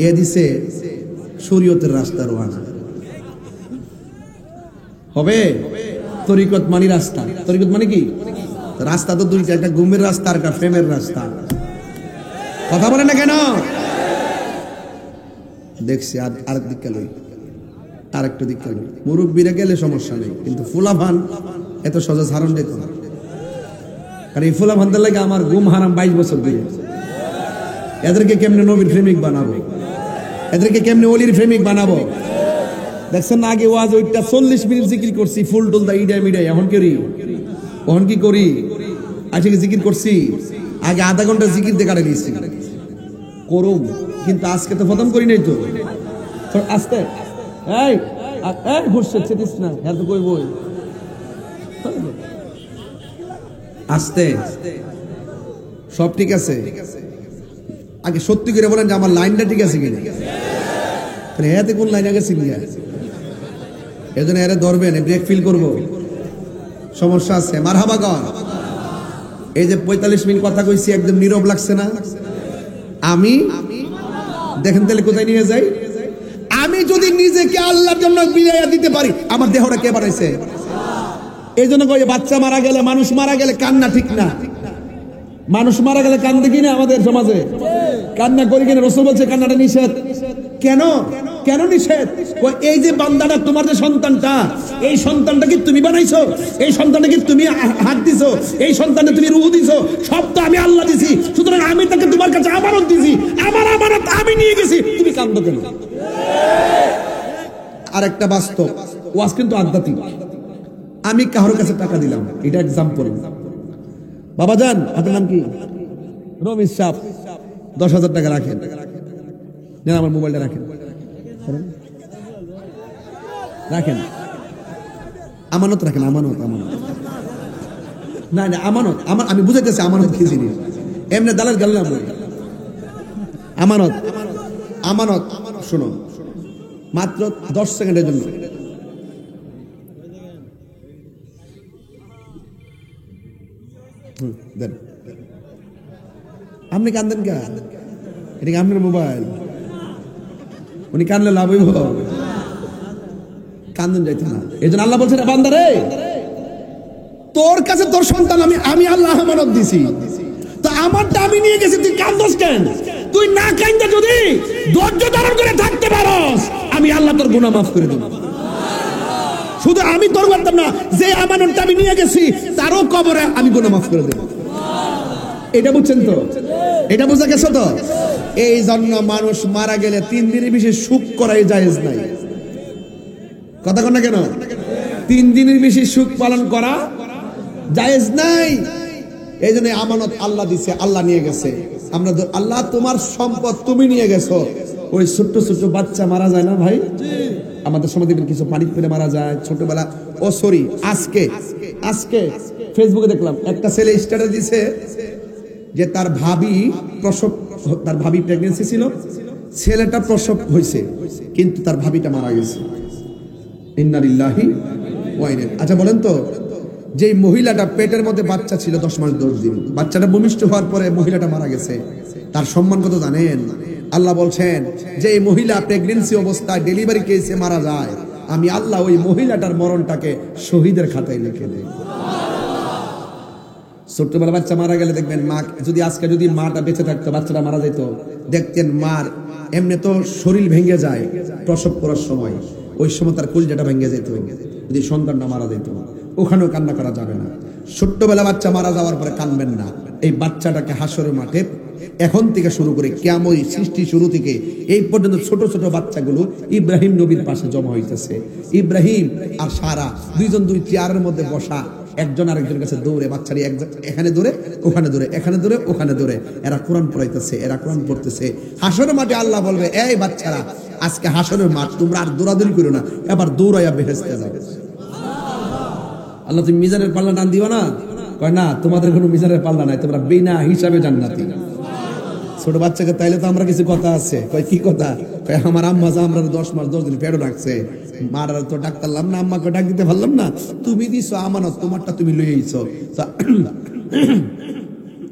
এ দিছে শরীয়তের রাস্তায় রওনা। হবে তরিকত মানি রাস্তা। তরিকত মানে কি? রাস্তা তো দুইটা, একটা ঘুমের রাস্তা আর একটা প্রেমের রাস্তা। কথা বলে না কেন? দেখছি আর দিক গেল, আর একটু দিক গেল। মুরব্বীরা গেলে সমস্যা নেই, কিন্তু ফুলাভান এত সহজে ছাড়ন যেত না। কারণ এই ফুলাভানদের লাগে আমার ঘুম হারাম 22 বছর ধরে। এদেরকে কেমনে নবীর প্রেমিক বানাবো, এদেরকে কেমনে ওলির প্রেমিক বানাবো? দেখছেন না, আগে ওয়াজ ওইটা 40 মিনিট জিকির করছি, ফুল টুল দা ইডাই মিডাই। এখন কি করি? আজকে জিকির করছি, আগে আধা ঘন্টা জিকির দিয়ে কাটে দিয়েছি করুম, কিন্তু আজকে তো খতম করি নাই তো। আস্তে ঘুরছে না, হ্যাঁ তো কই বই আস্তে, সব ঠিক আছে। আগে সত্যি করে বলেন যে আমার লাইনটা ঠিক আছে কিনা। তাহলে হ্যাঁ কোন লাইন আগে চিনি, এই জন্য এরা ধরবেন, ব্রেক ফিল করবো, সমস্যা আছে। মারহাবা কর। এই যে 45 মিনিট কথা কইছি, একদম নীরব লাগছে না? আমি দেখেন তাহলে কোথায় নিয়ে যাই। আমি যদি নিজেকে আল্লাহর জন্য বিলিয়ে দিতে পারি, আমার দেহটা কে বানাইছে? এই জন্য কই বাচ্চা মারা গেলে, মানুষ মারা গেলে কান্না ঠিক না। মানুষ মারা গেলে কান্দে কিনা আমাদের সমাজে? কান্না করি কিনা? রাসূল বলছে কান্নাটা নিষেধ। কেন? কেন নিষেধ? এই যে বান্দাটা, তোমার যে সন্তানটা, এই সন্তানটা কি তুমি বানাইছো? এই সন্তানটা কি তুমি হাত দিছো? এই সন্তানে তুমি রূহ দিছো? সব তো আমি আল্লাহ দিছি। সুতরাং আমি তাকে তোমার কাছে আমানত দিছি, আমার আমানত আমি নিয়ে গেছি, তুমি কান্দো কেন? আর একটা বাস্তব ওয়াজ কিন্তু আধ্যাত্মিক। আমি কারোর কাছে টাকা দিলাম, এটা এক্সাম্পল। বাবা জান, আপনার নাম কি? রমেশ সাহেব, 10,000 টাকা রাখেন, নেন আমার মোবাইলটা রাখেন, রাখেন, আমানত রাখেন, আমানত। না আমানত, আমি বুঝাইতেছি আমানত কি জিনিস। এমনি দালাল গেল না বই, আমানত। আমানত শোনো, মাত্র 10 সেকেন্ডের জন্য। দেন, আপনি কান্দেন কে? এটা কি আপনার মোবাইল? উনি কানলে লাভ হইব? কান্দন যাইতে না। এই জন্য আল্লাহ বলছেন, বান্দা রে, তোর কাছে তোর সন্তান আমি আল্লাহ আমানত দিছি, তো আমারটা আমি নিয়ে গেছি, তুই কান্দস কেন? তুই না কান্দে যদি ধৈর্য ধারণ করে থাকতে পারস, আমি আল্লাহ তোর গুনাহ মাফ করে দেব। শুধু আমি তোর বলতাম না, যে আমানতটা আমি নিয়ে গেছি তারও কবরে আমি গুনাহ মাফ করে দেব। এটা বুঝছেন তো? এটা বোঝা গেছে তো? এই জন্য মানুষ মারা গেলে 3 দিনের বেশি সুখ করাই জায়েজ নাই। কথা কন না কেন? 3 দিনের বেশি সুখ পালন করা জায়েজ নাই। এই জন্য আমানত আল্লাহ দিছে, আল্লাহ নিয়ে গেছে। আমরা আল্লাহ তোমার সম্পদ তুমি নিয়ে গেছো। ওই ছোট্ট ছোট্ট বাচ্চা মারা যায় না ভাই? আমাদের সময় দেখবেন কিছু পানি পেরে মারা যায় ছোটবেলা। ও সরি, আজকে ফেসবুকে দেখলাম একটা ছেলে স্ট্যাটাস দিছে যে তার ভাবি প্রেগন্যান্সি ছিল, ছেলেটা প্রসব হয়েছে, কিন্তু তার ভাবিটা মারা গেছে। ইন্না লিল্লাহি ওয়া ইন্না ইলাইহি। আচ্ছা বলেন তো, যে মহিলাটা পেটের মধ্যে বাচ্চা ছিল 10 মাস 10 দিন, বাচ্চাটা ভূমিষ্ঠ হওয়ার পরে মহিলাটা মারা গেছে, তার সম্মান কত জানেন? আল্লাহ বলছেন যে এই মহিলা প্রেগন্যান্সি অবস্থায় ডেলিভারি কেসে মারা যায়, আমি আল্লাহ ওই মহিলাটার মরণটাকে শহীদের খাতায় লিখে দেই। ছোট্টবেলা বাচ্চা মারা গেলে দেখবেন মা, আজকে যদি মাটা বেঁচে থাকতো, বাচ্চাটা মারা যেত, দেখতেন মার এমনি তো শরীর ভেঙে যায় প্রসব করার সময়, ওই সময় তার কলিজাটা ভেঙে যেত যদি সন্তানটা মারা যেত। ওখানেও কান্না করা যাবে না। ছোট্টবেলা বাচ্চা মারা যাওয়ার পরে কাঁদবেন না। এই বাচ্চাটাকে হাসরের মাঠে এখন থেকে শুরু করে কিয়ামত সৃষ্টি শুরু থেকে এই পর্যন্ত ছোট ছোট বাচ্চাগুলো ইব্রাহিম নবীর পাশে জমা হইতেছে। ইব্রাহিম আর সারা দুইজন দুই চেয়ারের মধ্যে বসা, একজন আরেকজনের কাছে দৌড়ে, বাচ্চারি এখানে দৌড়ে ওখানে দৌড়ে, এখানে দৌড়ে ওখানে দৌড়ে, এরা কোরআন পড়াইতেছে, এরা কোরআন পড়তেছে। হাসরের মাঠে আল্লাহ বলবে, এই বাচ্চারা আজকে হাসরের মাঠ, তোমরা আর দৌড়াদৌড়ি করো না, এবার দৌড়াইয়া বেহেশতে যাবে। আল্লাহ তুমি মিজানের পাল্লা টান দিও না, কয় না তোমাদের কোনো মিজানের পাল্লা নাই, তোমরা বিনা হিসাবে জান্নাতি। ছোট বাচ্চাকে তাইলে তো আমরা কিছু কথা আছে, কয় কি কথা, কয় আমার আম্মা যা আমরা 10 মাস 10 দিন পেটে রাখছে, মারা তো ডাক্তারলাম না, আম্মাকে ডাক দিতে পারলাম না, তুমি দিছো আমানত, তোমারটা তুমি লই আইছো,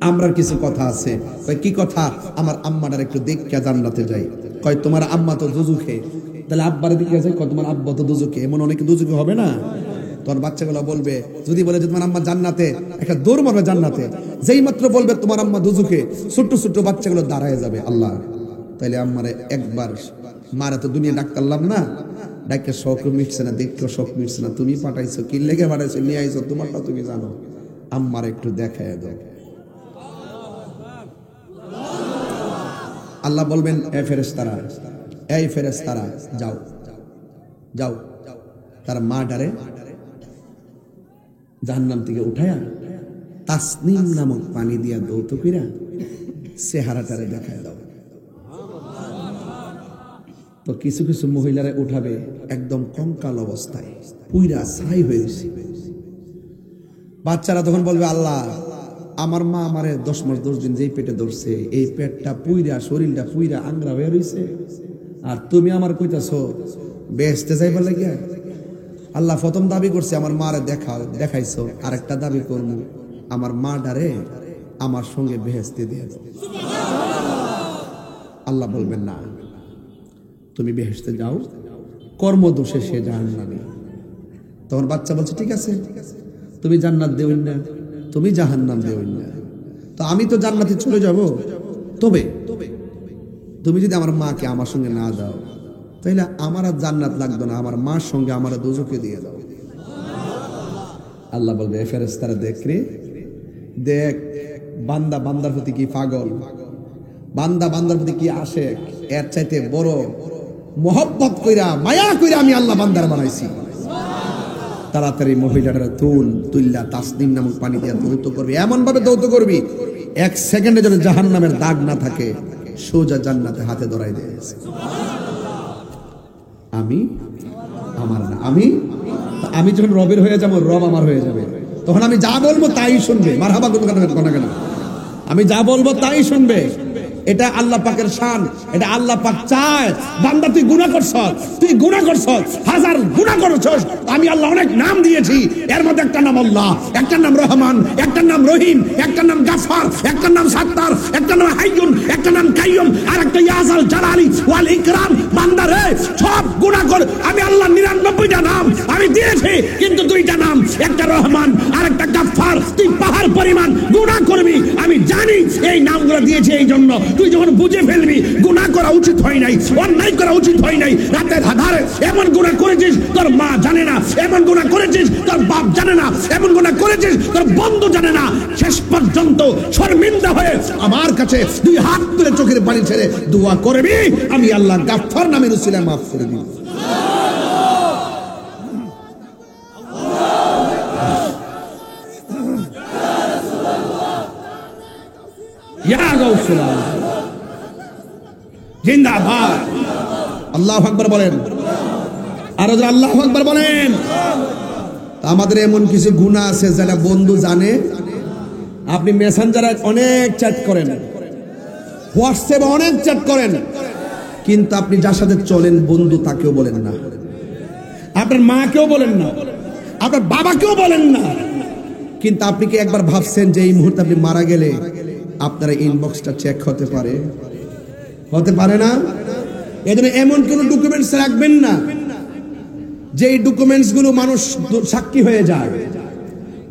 আমরা কিছু কথা আছে। কয় কি কথা, আমার আম্মাটার একটু দেখিয়া জান্নাতে যাই। কয় তোমার আম্মা তো দুজুকে, তাহলে আব্বার দিকে যাই, কয় তোমার আব্বা তো দুজুকে, এমন অনেকে দুজুকে হবে না। তোর বাচ্চাগুলো বলবে, যদি বলে যে তোমার আম্মা জান্নাতে, একটা দৌড় মারবে জান্নাতে। যেই মাত্র বলবে তোমার আম্মা দুজুকে, ছোট্ট ছোট্ট বাচ্চাগুলো দাঁড়ায় যাবে। আল্লাহ তাইলে আম্মারে একবার, মারা তো দুনিয়া ডাক্তারলাম না, ডাক্তার শখ মিটছে না, দেখতেও শখ মিটছে না, তুমি পাঠাইছো, কি লেগে পাঠাইছো, নিয়ে আইছো, তোমারটা তুমি জানো, আম্মার একটু দেখায় দাও। আল্লাহ বলবেন, এ ফেরেশতারা, এই ফেরেশতারা যাও যাও, তার মা ডারে জাহান্নাম থেকে উঠায়া তাসনিম নামক পানি দিয়া দৌত কইরা চেহারাটারে দেখায় দাও। তো কিছু কিছু মহিলারা উঠাবে একদম কঙ্কাল অবস্থায়, পুইরা ছাই হয়েছে। বাচ্চারা তখন বলবে, আল্লাহ আমার মা আমারে 10 মাস 10 দিন যেই পেটে ধরছে, এই পেটটা পুইরা, শরীরটা পুইরা আংরা হয়ে রয়েছে, আর তুমি আমার কইতাছো বেহেশতে যাইবার লাগিয়া। আল্লাহ প্রথম দাবি করছে আমার মারে দেখাইছো, আর একটা দাবি করবো, আমার মা ডারে আমার সঙ্গে বেহেশতে দিয়ে দাও। আল্লাহ বলবেন না, তুমি বেহেশতে যাও, কর্মদোষে সে জাহান্নামী। তখন বাচ্চা বলছে, ঠিক আছে তুমি জান্নাত দেবেন না, তুমি জাহান্নাম দেবেন না, তো আমি তো জান্নাতে চলে যাব, তবে তুমি যদি আমার মাকে আমার সঙ্গে না দাও, তাইলে আমার আর জান্নাত লাগবে না, আমার মার সঙ্গে আমার দোজখে দিয়ে দাও। আল্লাহ বলবে, ফেরেশতারা দেখ রে, দেখ বান্দা বান্দার প্রতি কি পাগল, বান্দা বান্দার প্রতি কি আশেক, এর চাইতে বড় মোহব্বত কইরা মায়া কইরা আমি আল্লাহ বান্দার বানাইছি। তাড়াতাড়ি মহিলাটারে তুল্লা তাসনিম নামক পানি দিয়ে দৌত করবি, এমন ভাবে দৌত করবি 1 সেকেন্ডে যেন জাহান্নামের দাগ না থাকে, সোজা জান্নাতে হাতে ধরাই দিয়েছে। আমি আমার না, আমি যখন রবের হয়ে যাবো, রব আমার হয়ে যাবে, তখন আমি যা বলবো তাই শুনবে। মারহাবা কেন, আমি যা বলবো তাই শুনবে। এটা আল্লাহ পাকের শান, এটা আল্লাহ পাক চায়। বান্দা তুই গুনাহ করছস, হাজার গুনাহ করছস, আমি আল্লাহ অনেক নাম দিয়েছি, এর মধ্যে একটা নাম আল্লাহ, একটা নাম রহমান, একটা নাম রহিম, একটা নাম গাফফার, একটা নাম সাত্তার, একটা নাম হাইয়ুন, একটা নাম কাইয়ুম, আর একটা ইয়াজাল জালালি ওয়াল ইকরাম। বান্দা রে, সব গুনাহ কর, আমি আল্লাহ 99টা নাম আমি দিয়েছি, কিন্তু 2টা নাম, একটা রহমান আর একটা গাফফার। তুই পাহাড় পরিমাণ গুনাহ করবি, আমি জানি এই নামগুলো দিয়েছি এই জন্য। তুই যখন বুঝে ফেলবি গুনাহ করা উচিত হয় নাই, অন্যায় করা উচিত হয় নাই, রাতের আধারে এমন গুনাহ করেছিস তোর মা জানে না, এমন গুনাহ করেছিস তোর বাপ জানে না, এমন গুনাহ করেছিস তোর বন্ধু জানে না, শেষ পর্যন্ত শর্মিন্দা হয়ে আমার কাছে 2 হাত তুলে চোখের পানি ছেড়ে দোয়া করবি, আমি আল্লাহ গাফফার নামের উসিলায় মাফ করে দিই। জিন্দাবাদ, আল্লাহু আকবার বলেন, আর আল্লাহু আকবার বলেন। আমাদের এমন কিছু গুনাহ আছে যেটা বন্ধু জানে। আপনি মেসেঞ্জারে অনেক চ্যাট করেন, হোয়াটসঅ্যাপে অনেক চ্যাট করেন, কিন্তু আপনি যার সাথে চলেন বন্ধু তাকেও বলেন না, আপনার মাকেও বলেন না, আপনার বাবাকেও বলেন না। কিন্তু আপনি কি একবার ভাবছেন যে এই মুহূর্তে আপনি মারা গেলে আপনার ইনবক্সটা চেক হতে পারে না? এজন্য এমন কোন ডকুমেন্টস রাখবেন না যে এই ডকুমেন্টস গুলো মানুষ সাক্ষী হয়ে যায়।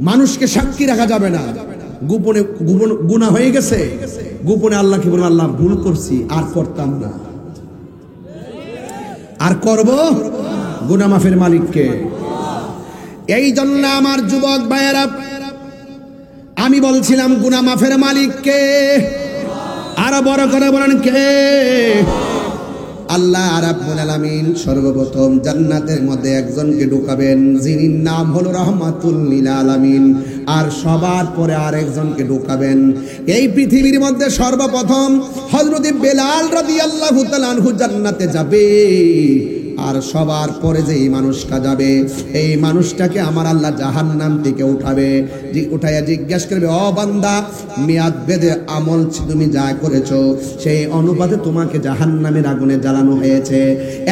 মানুষকে সাক্ষী রাখা যাবে না। গোপনে গুনাহ হয়ে গেছে, গোপনে আল্লাহকে বলবো, আল্লাহ ভুল করছি, আর করতাম না, আর করব গুনাহ মাফের মালিক কে? এই জন্য আমার যুবক ভাইয়েরা, আমি বলছিলাম গুনাহ মাফের মালিক কে? আরো বড় করে বলেন কে? আল্লাহ রাব্বুল আলামিন সর্বপ্রথম জান্নাতের মধ্যে একজনকে ঢুকাবেন, যিনি নাম হলো রাহমাতুল লিল আলামিন, আর সবার পরে আরেকজনকে ঢুকাবেন। এই পৃথিবীর মধ্যে সর্বপ্রথম হযরত বেলাল রাদিয়াল্লাহু তাআলা আনহু জান্নাতে যাবে, আর সবার পরে যে এই মানুষটা যাবে, এই মানুষটাকে আমার আল্লাহ জাহান্নাম থেকে উঠাবে। উঠাইয়া জিজ্ঞাসা করবে, ও বান্দা, মেয়াদ বেঁধে আমল তুমি যা করেছো সেই অনুপাতে তোমাকে জাহান্নামের আগুনে জ্বালানো হয়েছে,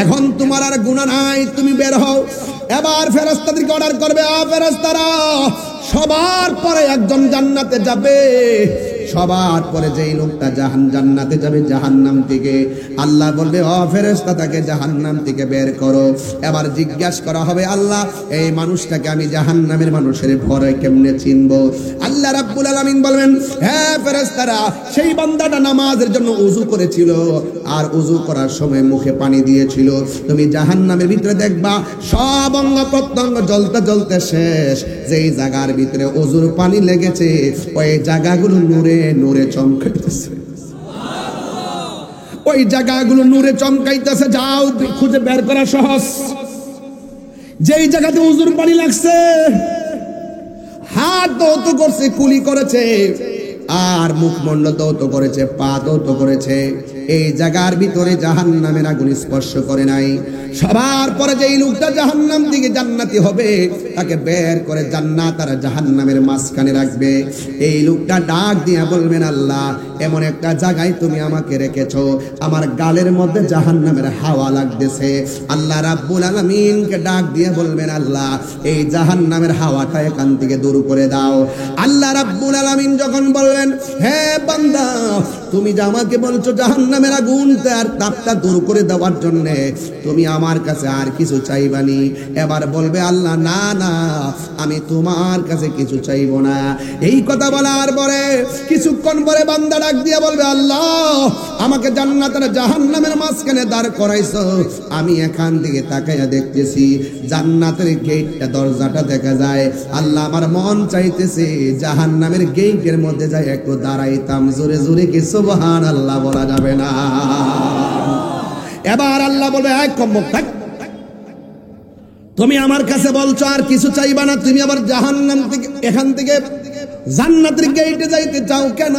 এখন তোমার আর গুনাহ নাই, তুমি বের হও। এবার ফেরেশতাদেরকে অর্ডার করবে, ফেরেশতারা সবার পরে একজন জান্নাতে যাবে, সবার পরে যেই লোকটা জান্নাতে যাবে জাহান্নাম থেকে, আল্লাহ বলবে, ও ফেরেশতা, তাকে জাহান্নাম থেকে বের করো। এবার জিজ্ঞাসা করা হবে, আল্লাহ, এই মানুষটাকে আমি জাহান্নামের মানুষের ভরে কেমনে চিনবো? আল্লাহ রাব্বুল আলামিন বলবেন, হ্যাঁ ফেরেশতারা, সেই বান্দাটা নামাজের জন্য ওযু করেছিল, আর ওযু করার সময় মুখে পানি দিয়েছিল। তুমি জাহান্নামের ভিতরে দেখবা সব অঙ্গ প্রত্যঙ্গ জ্বলতে জ্বলতে শেষ, যেই জায়গার ভিতরে ওযুর পানি লেগেছে ওই জায়গাগুলো নূরে নূরে চমকাইতেছে, ওই জায়গাগুলো নূরে চমকাইতেছে। যাও, খুঁজে বের করা সহজ। যেই জায়গাতে ওযুর পানি লাগছে, হাত দৌত করছে, কুলি করেছে, আর মুখমণ্ডল দৌত করেছে, পা দৌত করেছে, এই জায়গার ভিতরে জাহান্নামের আগুন স্পর্শ করে নাই। সবার পরে যেই লোকটা জাহান্নাম থেকে জান্নাতি হবে, তাকে বের করে জান্নাত আর জাহান্নামের মাঝখানে রাখবে। এই লোকটা ডাক দিয়া বলবেন, আল্লাহ, এমন একটা জায়গায় তুমি আমাকে রেখেছো, আমার গালের মধ্যে জাহান্নামের হাওয়া লাগতেছে। আল্লাহ রাব্বুল আলামিনকে ডাক দিয়ে বলবেন, আল্লাহ, এই জাহান্নামের হাওয়াটা এখান থেকে দূর করে দাও। আল্লাহ রাব্বুল আলামিন যখন বলবেন, হে বান্দা, তুমি যে আমাকে বলছো জাহান্নামের আগুন আর তাপটা দূর করে দেওয়ার জন্য, তুমি আমার কাছে আর কিছু চাইবানি? এবার বলবে, আল্লাহ, না না, আমি তোমার কাছে কিছু চাইবো না। এই কথা বলার পরে কিছুক্ষণ পরে বান্দা ডাক দিয়ে বলবে, আল্লাহ, আমাকে জান্নাত আর জাহান্নামের মাঝখানে দাঁড় করাইছো, আমি এখান থেকে তাকাইয়া দেখতেছি জান্নাতের গেটটা, দরজাটা দেখা যায়। আল্লাহ, আমার মন চাইতেছে জাহান্নামের গেটের মধ্যে যাই একটু দাঁড়াইতাম। জোরে জোরে কি সুবহানাল্লাহ বলা যাবে না? এবার আল্লাহ বলবে, এক কম্বক থাক, তুমি আমার কাছে বলছো আর কিছু চাইবা না, তুমি আবার জাহান্নাম থেকে এখান থেকে জান্নাতের গেটে যাইতে চাও কেন?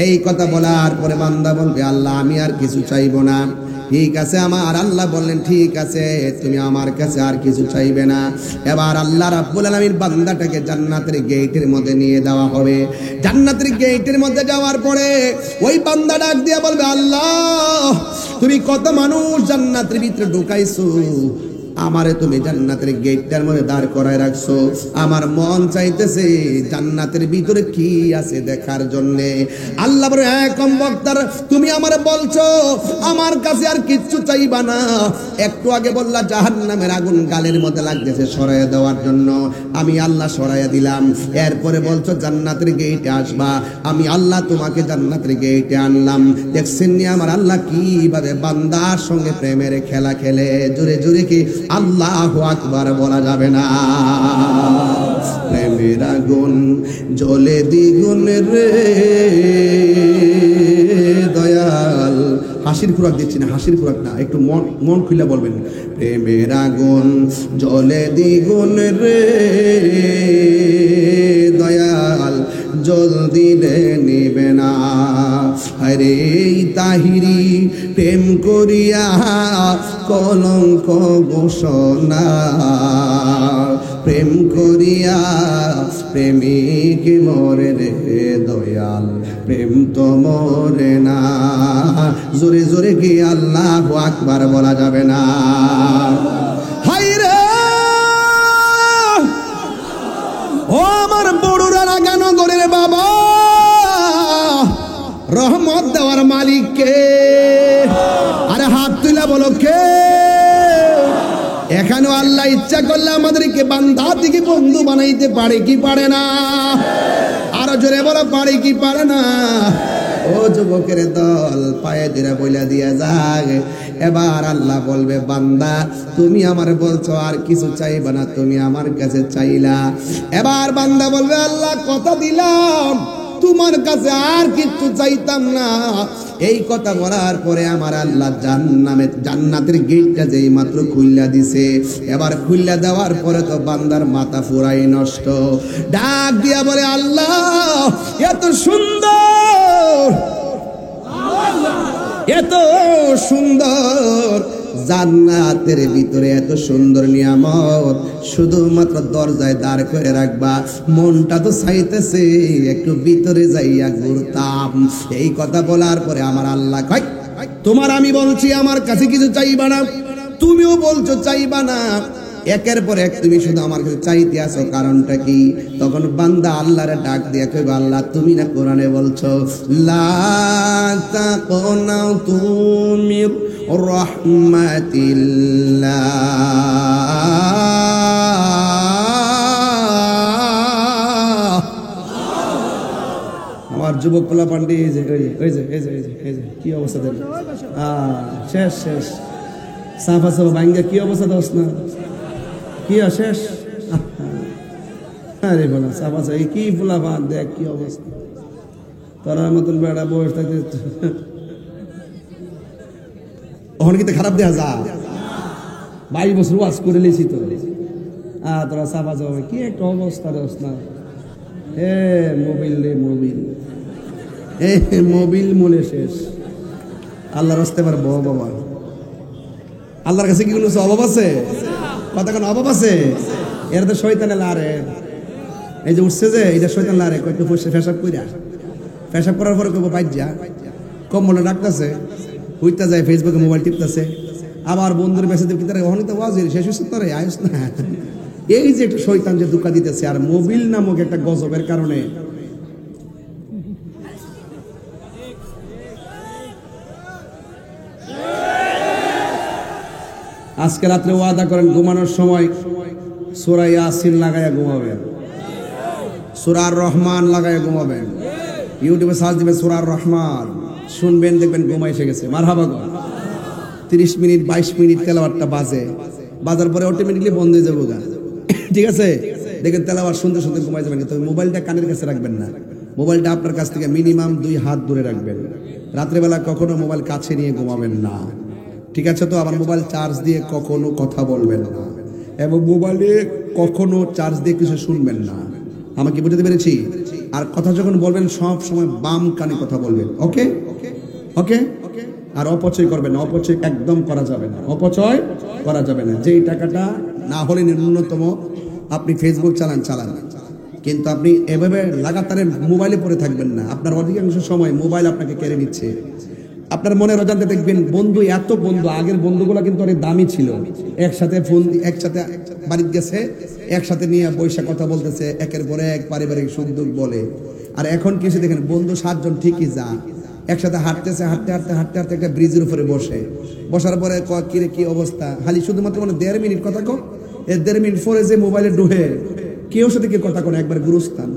এই কথা বলার পরে বান্দা বলবে, আল্লাহ, আমি আর কিছু চাইবো না। ঠিক আছে, আমার আল্লাহ বললেন, ঠিক আছে, তুমি আমার কাছে আর কিছু চাইবে না। এবার আল্লাহ রাব্বুল আলামিন বান্দাটাকে জান্নাতের গেটের মধ্যে নিয়ে দেওয়া হবে। জান্নাতের গেটের মধ্যে যাওয়ার পরে ওই বান্দা ডাক দিয়ে বলবে, আল্লাহ, তুমি কত মানুষ জান্নাতের ভিতরে ঢুকাইছো, আমারে তুমি জান্নাতের গেটটার মধ্যে দাঁড় করায় রাখছো, আমার মন চাইতেছে জান্নাতের ভিতরে কি আছে দেখার জন্য। আল্লাহ বলে, হ্যাঁ কমবক্তার, তুমি আমারে বলছো আমার কাছে আর কিচ্ছু চাইবা না, একটু আগে বললা জাহান্নামের আগুন গালের মধ্যে লাগতেছে, সরাইয়া দেওয়ার জন্য আমি আল্লাহ সরাইয়া দিলাম। এরপরে বলছো জান্নাতের গেটে আসবা, আমি আল্লাহ তোমাকে জান্নাতের গেটে আনলাম। দেখছেন নি আমার আল্লাহ কিভাবে বান্দার সঙ্গে প্রেমের খেলা খেলে? জোরে জোরে কি আল্লাহু আকবার বলা যাবে না? প্রেমের আগুন জ্বলে দ্বিগুণ রে দয়াল। হাসির খুরাক দিচ্ছি না, হাসির খুরাক না, একটু মন খুলে বলবেন, প্রেমের আগুন জ্বলে দ্বিগুণ রে দয়াল, জল দিলে নিবে না। আরে তাহিরি প্রেম করিয়া কলঙ্ক ঘোষণা, প্রেম করিয়া প্রেমিক মরে রে দয়াল, প্রেম তো মরে না। জোরে জোরে কি আল্লাহু আকবার বলা যাবে না? হাই রে, ও আমার বড়ুরা লাগানো গরের বাবা, রহমত দেওয়ার মালিক কে? আরে হাত তুলে বলো কে? এখানে আল্লাহ ইচ্ছা করলে আমাদেরকে বান্দা থেকে বন্ধু বানাইতে পারে কি পারে না? আরো জোরে বলো, পারে কি পারে না? ও যুবকের দল, পায়ে ধরে বইলা দিয়া যাক, এবার আল্লাহ বলবে বান্দা তুমি আমার বলছো আর কিছু চাইবা না, তুমি আমার কাছে চাইলা। এবার বান্দা বলবে আল্লাহ কথা দিলাম তোমার কাছে আর কিচ্ছু চাইতাম না। এই কথা বলার পরে আমার আল্লাহ জান্নাতের গেটটা যেই মাত্র খুললা দিছে, এবার খুললা দেওয়ার পরে তো বান্দার মাথা পুরাই নষ্ট। ডাক দিয়া বলে আল্লাহ এত সুন্দর, এত সুন্দর জান্নাতের ভিতরে এত সুন্দর নিয়ামত, শুধুমাত্র দরজায় দাঁড় করে রাখবা, মনটা তো চাইতেছে একটু ভিতরে যাইয়া ঘুরতাম। এই কথা বলার পরে আমার আল্লাহ কয় তোমার আমি বলছি আমার কাছে কিছু চাইবা না, তুমিও বলছো চাইবা না, একের পর এক তুমি শুধু আমার কাছে চাইতে আসো, কারণটা কি? তখন বান্দা আল্লাহরে ডাক দিয়ে কইবা আল্লাহ তুমি না কোরআনে বলছো লা তাকুনাতু মির রাহমাতিল্লাহ। আমার যুবক পোলা পান্ডি এই যে কি অবস্থা দেন, শেষ শেষ সাফা সাফা ভাঙ্গা কি অবস্থা দোস না কি শেষ। আরে বলা সাফা সাফা কি পোলা পান দেখ কি অবস্থা, তোরার মতন বেড়া বয়স থাকতে ওখানে কিন্তু খারাপ দেখা যা 22 বছর ওয়াজ করে লিছি তো, তোরা সাফা সাফা কি একটা অবস্থা দোস না। মোবিল রে মোবিল, মোবিল মনে শেষ। আল্লাহর রাস্তায় পারবো বাবা, আল্লাহর কাছে কি কোনো অভাব আছে? কথা কেন অভাব আছে? এর তো শয়তানে লারে, এই যে উঠছে যে এটা শয়তান লারে, একটু ফেসাব কইরা, ফেসাব করার পরে কইব বাইর যা, কম্বলে ডাকতেছে, হইতে যায় ফেসবুকে মোবাইল টিপতেছে, আবার বন্ধুর মেসেজ দিতে ওখানে তো ওয়াজ শেষ হচ্ছে তোরে আয়স না। এই যে একটা শয়তান যে ধোঁকা দিতেছে, আর মোবিল নামক একটা গজবের কারণে আজকে রাত্রে ওয়াদা করেন ঘুমানোর সময় সূরা ইয়াসিন লাগায়া ঘুমাবেন, সূরা আর রহমান লাগায়া ঘুমাবেন, ইউটিউবে সার্চ দিবেন সূরা আর রহমান, শুনবেন দেখবেন ঘুম এসে গেছে। মারহাবা গো। 30 মিনিট 22 মিনিট তেলাওয়াতটা বাজার পরে অটোমেটিকলি বন্ধ হয়ে যাবে গা, ঠিক আছে? দেখেন তেলাওয়াত শুনতে শুনতে ঘুমাই যাবেন, তবে মোবাইলটা কানের কাছে রাখবেন না, মোবাইলটা আপনার কাছ থেকে মিনিমাম 2 হাত দূরে রাখবেন। রাত্রেবেলা কখনো মোবাইল কাছে নিয়ে ঘুমাবেন না, ঠিক আছে? তো আবার মোবাইল চার্জ দিয়ে কখনো কথা বলবেন না, এবং মোবাইলে কখনো চার্জ দিয়ে কিছু শুনবেন না। আমাকে বুঝতে পেরেছি? আর কথা যখন বলবেন সব সময় বাম কানে কথা বলবেন, ওকে ওকে? আর অপচয় করবেন না, অপচয় একদম করা যাবে না, অপচয় করা যাবে না। যেই টাকাটা না হলে ন্যূনতম আপনি ফেসবুক চালান, কিন্তু আপনি এভাবে লাগাতার মোবাইলে পড়ে থাকবেন না। আপনার অধিকাংশ সময় মোবাইল আপনাকে কেড়ে নিচ্ছে। আপনার মনের অজান্তে দেখবেন বন্ধু, এত বন্ধু, আগের বন্ধুগুলো কিন্তু অনেক দামি ছিল, একসাথে ফোন একসাথে বাড়িতে গেছে, একসাথে নিয়ে বৈশা কথা বলতেছে, একের পরে এক পারিবারিক সুখ দুঃখ বলে। আর এখন কিছু দেখেন বন্ধু 7 জন ঠিকই যা একসাথে হাঁটতেছে, হাঁটতে একটা ব্রিজের উপরে বসার পরে কি অবস্থা, খালি শুধুমাত্র মানে 1.5 মিনিট কথা কো, 1.5 মিনিট পরে যে মোবাইলে ডুহে কেউ সাথে কেউ কথা কো না, একবার গুরুস্থান,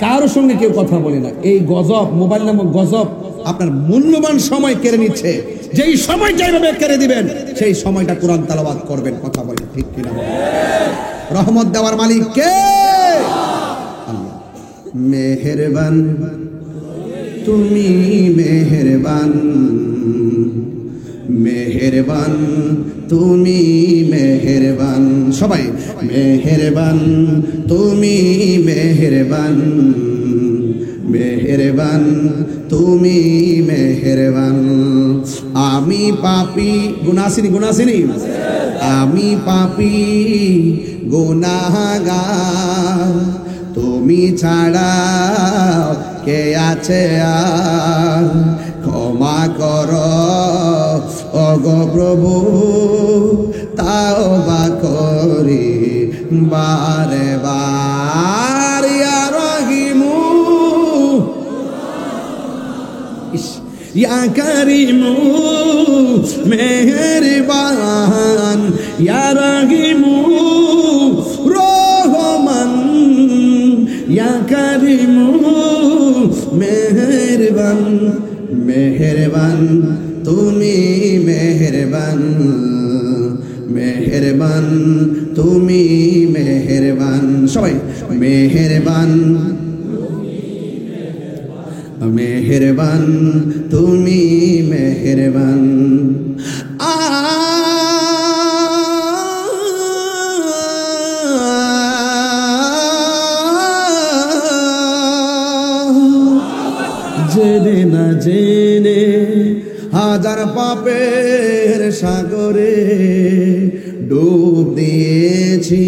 কারোর সঙ্গে কেউ কথা বলে না। এই গজব, মোবাইল নামক গজব আপনার মূল্যবান সময় কেড়ে নিচ্ছে। যেই সময় যেভাবে কেড়ে দিবেন সেই সময়টা কোরআন তেলাওয়াত করবেন, কথা বলেন ঠিক কিনা? রহমত দেওয়ার মালিক কে? আল্লাহ। মেহেরবান তুমি, মেহেরবান, মেহেরবান তুমি, মেহেরবান, সবাই মেহেরবান তুমি, মেহেরবান, মেহেরবান তুমি, মেহেরবান। আমি পাপী গুনাহগার, আমি পাপী গুনাহগার, তুমি ছাড়া কে আছে আর, ক্ষমা করো ওগো প্রভু, তাওবা করি বারে বার, ইয়া রহিমু ইয়া করিমু মেহেরবান, ইয়া রহিমু রহমান, ইয়া করিমু মেহেরবান, মেহেরবান তুমি মেহেরবান, মেহেরবান তুমি মেহেরবান, সবাই মেহেরবান, মেহেরবান তুমি মেহেরবান। জেনে না জেনে হাজার পাপের সাগরে ডুব দিয়েছি,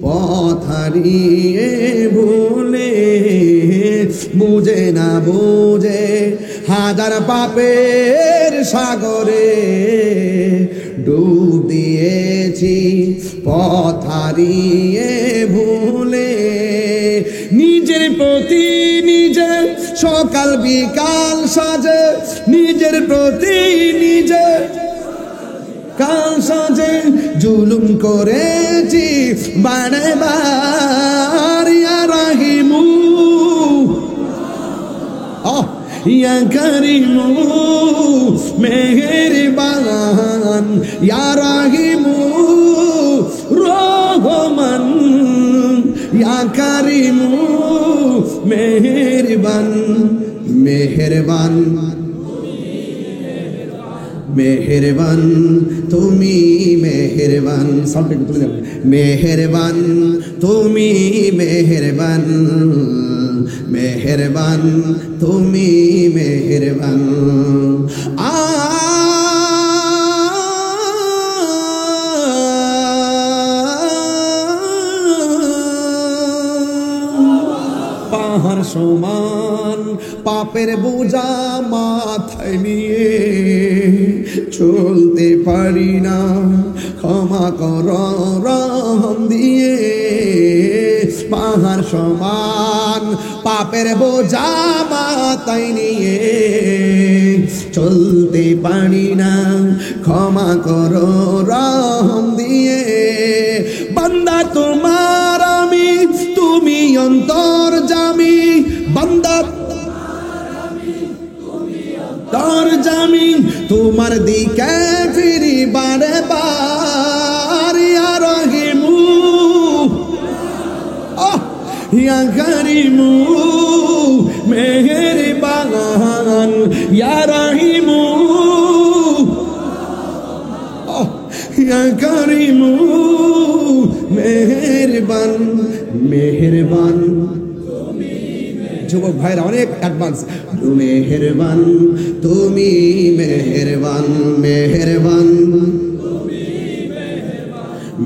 পথ হারিয়ে ভুলে, বুঝে না বুঝে হাজার পাপের সাগরে ডুব দিয়েছি, পথ হারিয়ে ভুলে। নিজের প্রতি নিজে সকাল বিকাল সাজে, নিজের প্রতি নিজে কাল সাজে জুলুম করেছি বারে বার। ইয়া রাহিমু ইয়া করিমু মেহেরবান, ইয়া রাহিমু রহমান, ইয়া করিমু মেহেরবান, মেহেরবান, মেহেরবান তুমি মেহেরবান। সাউন্ড একটু তুলে দেব। মেহেরবান তুমি মেহেরবান, মেহেরবান তুমি মেহেরবান। পাহাড় সমান পাপের বোঝা মাথায় নিয়ে চলতে পারি না, ক্ষমা কর রহম দিয়ে। পাহাড় সমান পাপের বোঝা মাথায় নিয়ে চলতে পারি না, ক্ষমা কর রহম দিয়ে। বান্দা তোমার আমি, তুমি অন্তর্যামী, বান্দা তোর জামি, তোমার দিকে ফিরি বারে বার। ইয়া রহিমু ইয়া করিমু মেহেরবান, ইয়া রহিমু ইয়া করিমু মেহেরবান, মেহেরবান। যুবক ভাইরা অনেক অ্যাডভান্স। মেহেরবান তুমি মেহেরবান, মেহেরবান,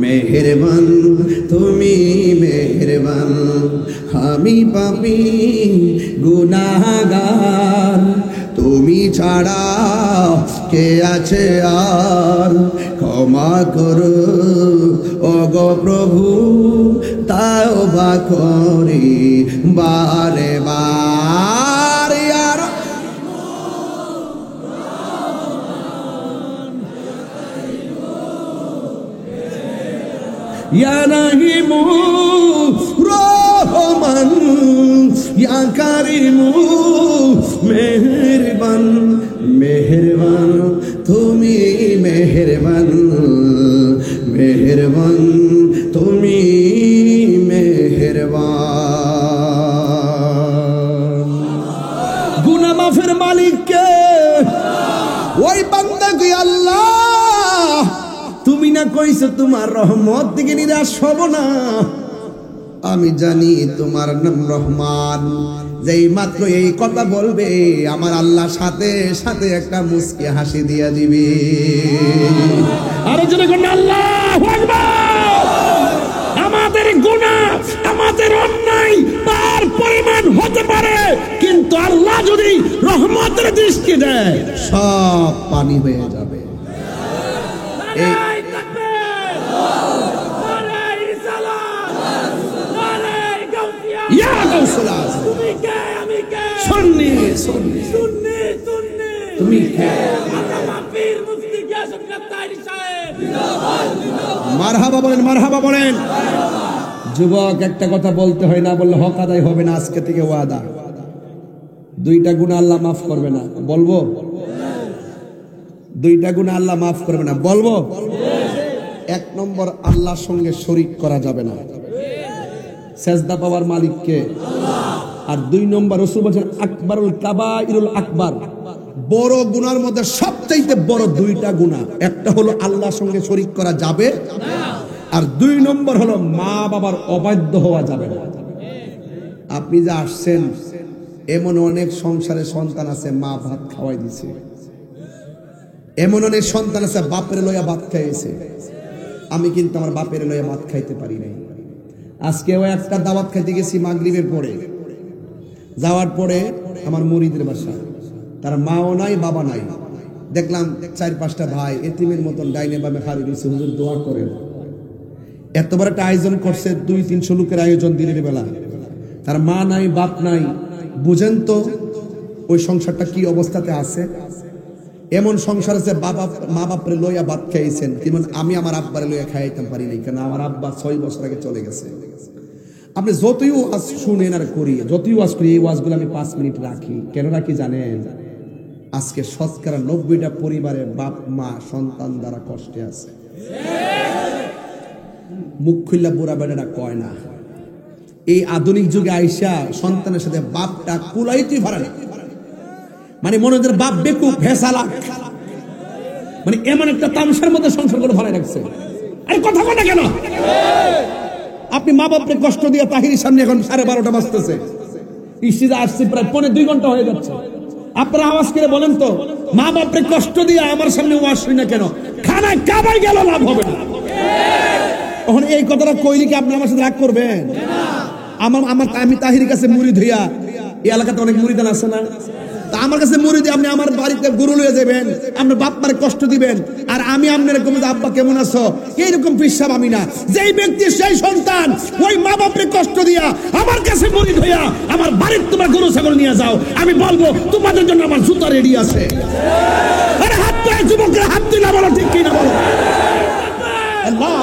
মেহেরবান তুমি মেহেরবান। আমি পাপী গুনাহগার, তুমি ছাড়া কে আছে আর, ক্ষমা করো ওগো প্রভু, তাওবা করি বারে বার। ইয়া রাহিমু রহমান, ইয়া করিমু মেহেরবান, মেহেরবান তুমি মেহেরবান, মেহেরবান তুমি মেহেরবান। গুনাহ মাফের মালিক কে? ওই বান্দা কি আল্লাহ, তুমি না কইছো তোমার রহমত থেকে নিরাশ হব না। আমি জানি তোমার নাম রহমান, যেই মাত্র এই কথা বলবে আমার আল্লাহ সাথে সাথে একটা মুস্কি হাসি দিয়া দিবে। আরো জোরে কোন আল্লাহু আকবার। আমাদের গুনাহ, আমাদের অন্যায় তার পরিমাণ হতে পারে, কিন্তু আল্লাহ যদি রহমতের দৃষ্টি দেয় সব পানি হয়ে যাবে। তুমি মারহাবা বলেন, মারহাবা বলেন। যুবক একটা কথা বলতে হয় না, বললে হক আদায় হবে না। আজকে থেকে ওয়াদা, দুইটা গুনাহ আল্লাহ মাফ করবে না। বলবো দুইটা গুনাহ আল্লাহ মাফ করবে না, বলবো? এক নম্বর, আল্লাহর সঙ্গে শরীক করা যাবে না, সেজদা পাওয়ার মালিক কে? আর দুই নম্বর, রাসূল বলেন আকবারুল কাবাইরুল আকবার, বড় গুনার মধ্যে সবচেয়ে বড় দুইটা গুনাহ, একটা হলো আল্লাহর সঙ্গে শরীক করা যাবে না, আর দুই নম্বর হলো মা বাবার অবাধ্য হওয়া যাবে না। আপনি যে আসছেন, এমন অনেক সংসারে সন্তান আছে মা ভাত খাওয়াই দিছে, এমন অনেক সন্তান আছে বাপের লইয়া ভাত খাইয়েছে। আমি কিন্তু আমার বাপের লইয়া ভাত খাইতে পারি নাই। আজকেও একটা দাওয়াত খাইতে গেছি মাগরিবের পরে, যাওয়ার পরে আমার মুরিদের বাসা, তার মাও নাই বাবা নাই, দেখলাম 4-5টা ভাই এতিমের মতন ডাইনে বামে হারি দিয়েছে, হুজুর দোয়া করেন। এত বড় একটা আয়োজন করছে, 200-300 লোকের আয়োজন দিনের বেলা, তার মা নাই বাপ নাই। বুঝেন তো ওই সংসারটা কি অবস্থাতে আছে? এমন সংসার আছে মা বাপরে লইয়া ভাত খাইছেন, যেমন আমি আমার আব্বারে লইয়া খাইতাম পারি নাই, কেন আমার আব্বা 6 বছর আগে চলে গেছে। আপনি যতই ওয়াজ শুনেন আর করি, যতই ওয়াজ করি, এই ওয়াজগুলো আমি 5 মিনিট রাখি। কেন রাখি জানেন? আজকে শতকরা 90টা পরিবারে বাপ মা সন্তান দ্বারা কষ্টে আছে। মুখ খুললা বুড়া বেড়াটা কয় না। এই আধুনিক যুগে আইসা সন্তানের সাথে বাপটা কুলাইতে পারে না, মানে মনে হচ্ছে বাপ বেকুব ভেসালাক, মানে এমন একটা তামসার মধ্যে সংসার করে ভরাই রাখছে। আরে কথা বলে কেন? আপনি মা বাপকে কষ্ট দিয়ে তাহিরির সামনে এখন 12:30 বাজতেছে, ইস্তিজা আসছে প্রায় 2.5 ঘন্টা হয়ে যাচ্ছে। আপনারা আওয়াজ করে বলেন তো, মা বাপকে কষ্ট দিয়ে আমার সামনে ওয়াজ শুনি না কেন? খানায় কাবাই গেল লাভ হবে না। এখন এই কথাটা কইলি কি আপনি আমার সাথে রাগ করবেন? আমি তাহিরের কাছে মুরিদ হইয়া, এই এলাকাতে অনেক মুরিদান আছে না, তা আমার কাছে মুরিদ, আপনি আমার বাড়িতে গরু লয়ে যাবেন, আপনার বাপ মারে কষ্ট দিবেন, আর আমি আপনার এরকম আব্বা কেমন আছো এইরকম পিসাব আমি না। যেই ব্যক্তি সেই সন্তান ওই মা বাপরে কষ্ট দিয়া আমার কাছে মুরিদ হইয়া আমার বাড়ির তোমার গরু ছাগল নিয়ে যাও, আমি বলবো তোমাদের জন্য আমার জুতা রেডি আছে। আরে হাত পায়ে যুবকরা হাত দিলা, বলো ঠিক কি না বলো? আল্লাহ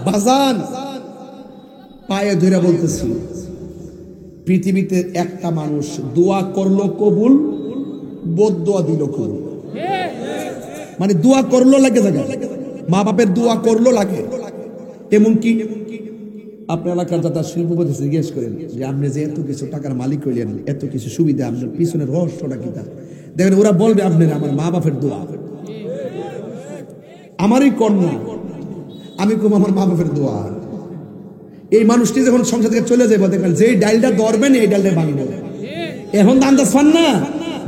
বাজান পায়ে ধরে বলতেছি, পৃথিবীতে একটা মানুষ দোয়া করলো কবুল, বদদোয়া দিল কবুল। মানে দোয়া করলো লাগে জায়গা, মা বাপের দোয়া করলো লাগে। এমনকি আপনার এলাকার যারা শিল্পপতি জিজ্ঞেস করেন যে আপনি যে এত কিছু টাকার মালিক হইলেন, এত কিছু সুবিধা, আপনার পিছনের রহস্যটা কি? তা দেখেন ওরা বলবে আপনার আমার মা বাপের দোয়া, আমারই কন্যা, আমি কম আমার মা বাপের দোয়া। এই মানুষটি যখন সংসার থেকে চলে যাবে, দেখবেন যেই ডাইলটা ধরবেন এই ডাইলটা ভাঙবে। এখন আন্দাজ পান না,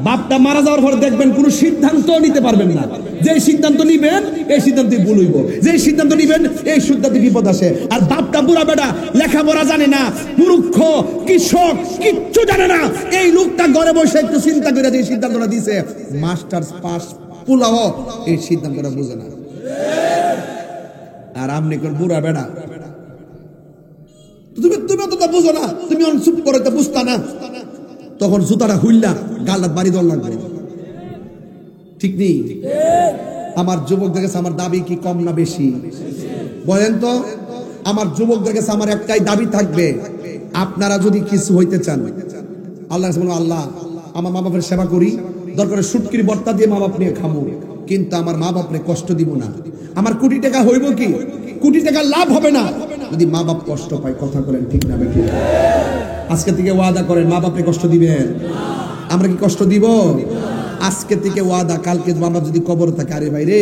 বাপটা মারা যাওয়ার পর দেখবেন কোন সিদ্ধান্ত নিতে পারবেন না। যে সিদ্ধান্ত নিবেন এই সিদ্ধান্তই ভুল হইব, যে সিদ্ধান্ত নিবেন এই সিদ্ধান্তে বিপদ আসে। আর বাপটা বুড়া বেটা, লেখাপড়া জানে না, মূর্খ, কৃষক, কিচ্ছু জানে না। এই লোকটা ঘরে বসে একটু চিন্তা করে যে সিদ্ধান্তটা দিছে, মাস্টার্স পাস পোলাও, এই সিদ্ধান্তটা বুঝে না। আর আপনি কোন বুড়া বেটা, তুমি তো বুঝো না, তুমি চুপ করে তো বুঝতা না, তখন জুতাটা হুইল্লা গাল্লাত বাড়ি দল লাগবে। ঠিক নেই? আমার যুবকদের কাছে আমার দাবি কি কম না বেশি বলেন তো? আমার যুবকদের কাছে আমার একটাই দাবি থাকবে, আপনারা যদি কিছু হইতে চান, আল্লাহ আল্লাহ আমার মা বাপের সেবা করি, দরকার সুটকির বর্তা দিয়ে মা বাপ নিয়ে খামো, কিন্তু আমার মা বাপরে কষ্ট দিব না। আমার কোটি টাকা হইব কি, কোটি টাকা লাভ হবে না যদি মা বাপ কষ্ট পায়। কথা বলেন ঠিক না বেঠিক? আজকে থেকে ওয়াদা করেন মা বাপরে কষ্ট দিবেন। আমরা কি কষ্ট দিব? আজকে থেকে ওয়াদা, কালকে মা বাপ যদি কবর থাকে, আরে ভাই রে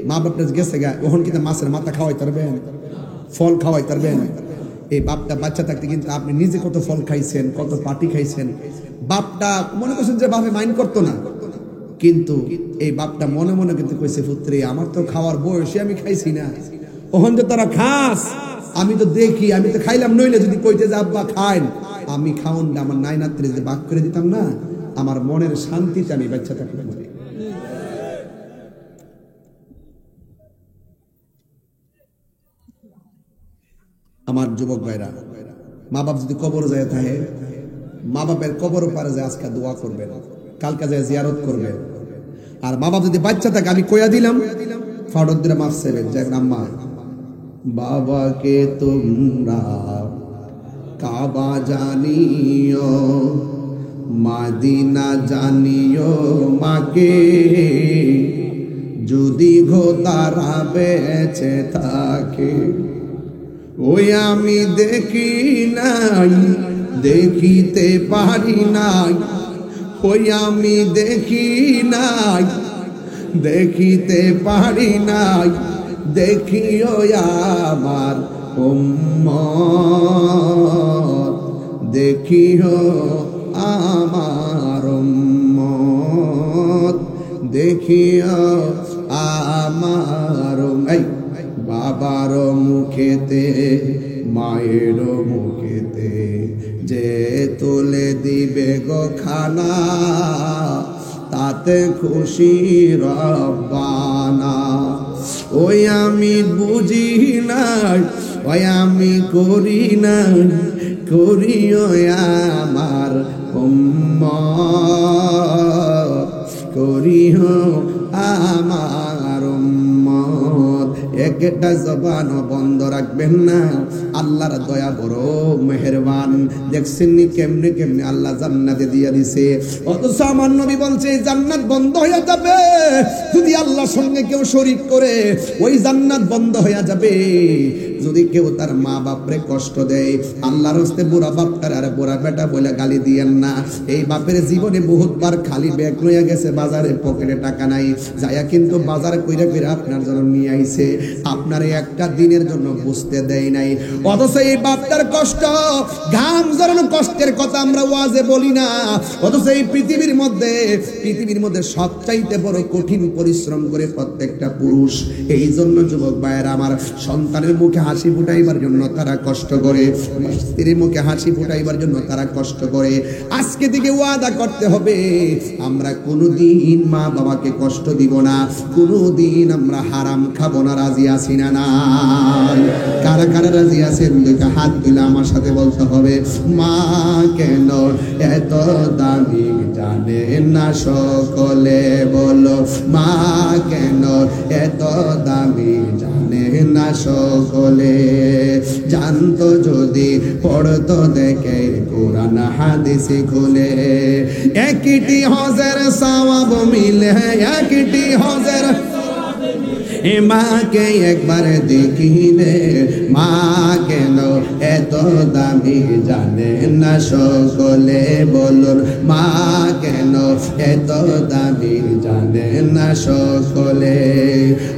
মা বাপরে গেছে গা, ওখান কিন্তু মাছের মাথা খাওয়াই পারবেন, ফল খাওয়াই পারবেন। এই বাপটা বাচ্চা থাকতে কিন্তু আপনি নিজে কত ফল খাইছেন, কত পাটি খাইছেন। বাপটা মনে করছেন যে বাপে মাইন্ড করতো না, কিন্তু এই বাপটা মনে মনে কিন্তু কইছে, পুত্রে আমার তো খাওয়ার বয়সে আমি খাইছি না, ওখান যে তারা খাস, আমি তো দেখি, আমি তো খাইলাম। নইলে যদি কইতে যে আব্বা খাইন, আমি খাওন না, আমার নাই নাত্রে যদি বাক করে দিতাম না, আমার মনের শান্তিতে আমি বাচ্চা থাকলাম। আমার যুবক ভাইরা, মা বাপ যদি কবর যায় থাকে, মা বাপের কবর পারে যায় আজকে দোয়া করবেন, কালকে যায় জিয়ারত করবেন। আর মা বাবা যদি বাচ্চা থাকে আমি কইয়া দিলাম ফাড়ক দিলে মাফ সেবেন যে আম্মা বাবাকে তোমরা কাবা জানিও মাদিনা জানিও মাকে যদি গো তারা বেঁচে থাকে ওই আমি দেখি নাই দেখিতে পারি নাই ওই আমি দেখি নাই দেখিতে পারি নাই দেখিও আমার উম্মত দেখিও আমার উম্মত দেখিও আমার এই বাবার মুখেতে মায়ের মুখেতে যে তুলে দিবে গো খানা তাতে খুশি রব্বানা ওই আমি বুঝি নাই ওই আমি করি নাই করিও আমার উম্মত করিও আমার উম্মত একটা জবান বন্ধ রাখবেন না আল্লাহর দয়া বড় মেহেরবান দেখছেন নি কেমনে কেমনে আল্লাহ জান্নাতে দিয়া দিছে অথচ আমার নবী বলছে জান্নাত বন্ধ হয়ে যাবে যদি আল্লাহর সঙ্গে কেউ শরীক করে ওই জান্নাত বন্ধ হয়ে যাবে যদি কেউ তার মা বাপরে কষ্ট দেয় আল্লাহর হস্তে বুড়া বাপটার আর বুড়া বেটা বলে গালি দিয়েন না এই বাপের জীবনে বহুতবার খালি ব্যাগ লইয়া গেছে বাজারে পকেটে টাকা নাই যায়া কিন্তু বাজার কইরা কইরা আপনার জন্য নিয়ে আইছে আপনার একটা দিনের জন্য বুঝতে দেয় নাই অথচ এই বাপটার কষ্ট ঘাম ঝরানো কষ্টের কথা আমরা ওয়াজে বলি না অথচ এই পৃথিবীর মধ্যে সবচাইতে বড় কঠিন পরিশ্রম করে প্রত্যেকটা পুরুষ এই জন্য যুবক ভাইয়েরা আমার সন্তানের মুখে হাসি ফুটাইবার জন্য তারা কষ্ট করে স্ত্রীর মুখে হাসি ফুটাইবার জন্য তারা কষ্ট করে আজকে থেকে ওয়াদা করতে হবে আমরা কোনোদিন মা বাবাকে কষ্ট দিব না কোনোদিন আমরা হারাম খাবো না রাজি আছি না নাই কারা কারা রাজি আছেন দুইটা হাত তুলে আমার সাথে বলতে হবে মা কেন এত দামি জানে না সকলে বলো মা কেন এত দামি জানে না সকলে জানতো যদি পড়তো দেখে কোরআন হাদিস খুলে একটি হজের সওয়াব মিলে একটি হজের মাকে একবার দেখিলে মা কেন এত দামি জানে না সকলে বলুন মা কেন এত দামি জানে না সকলে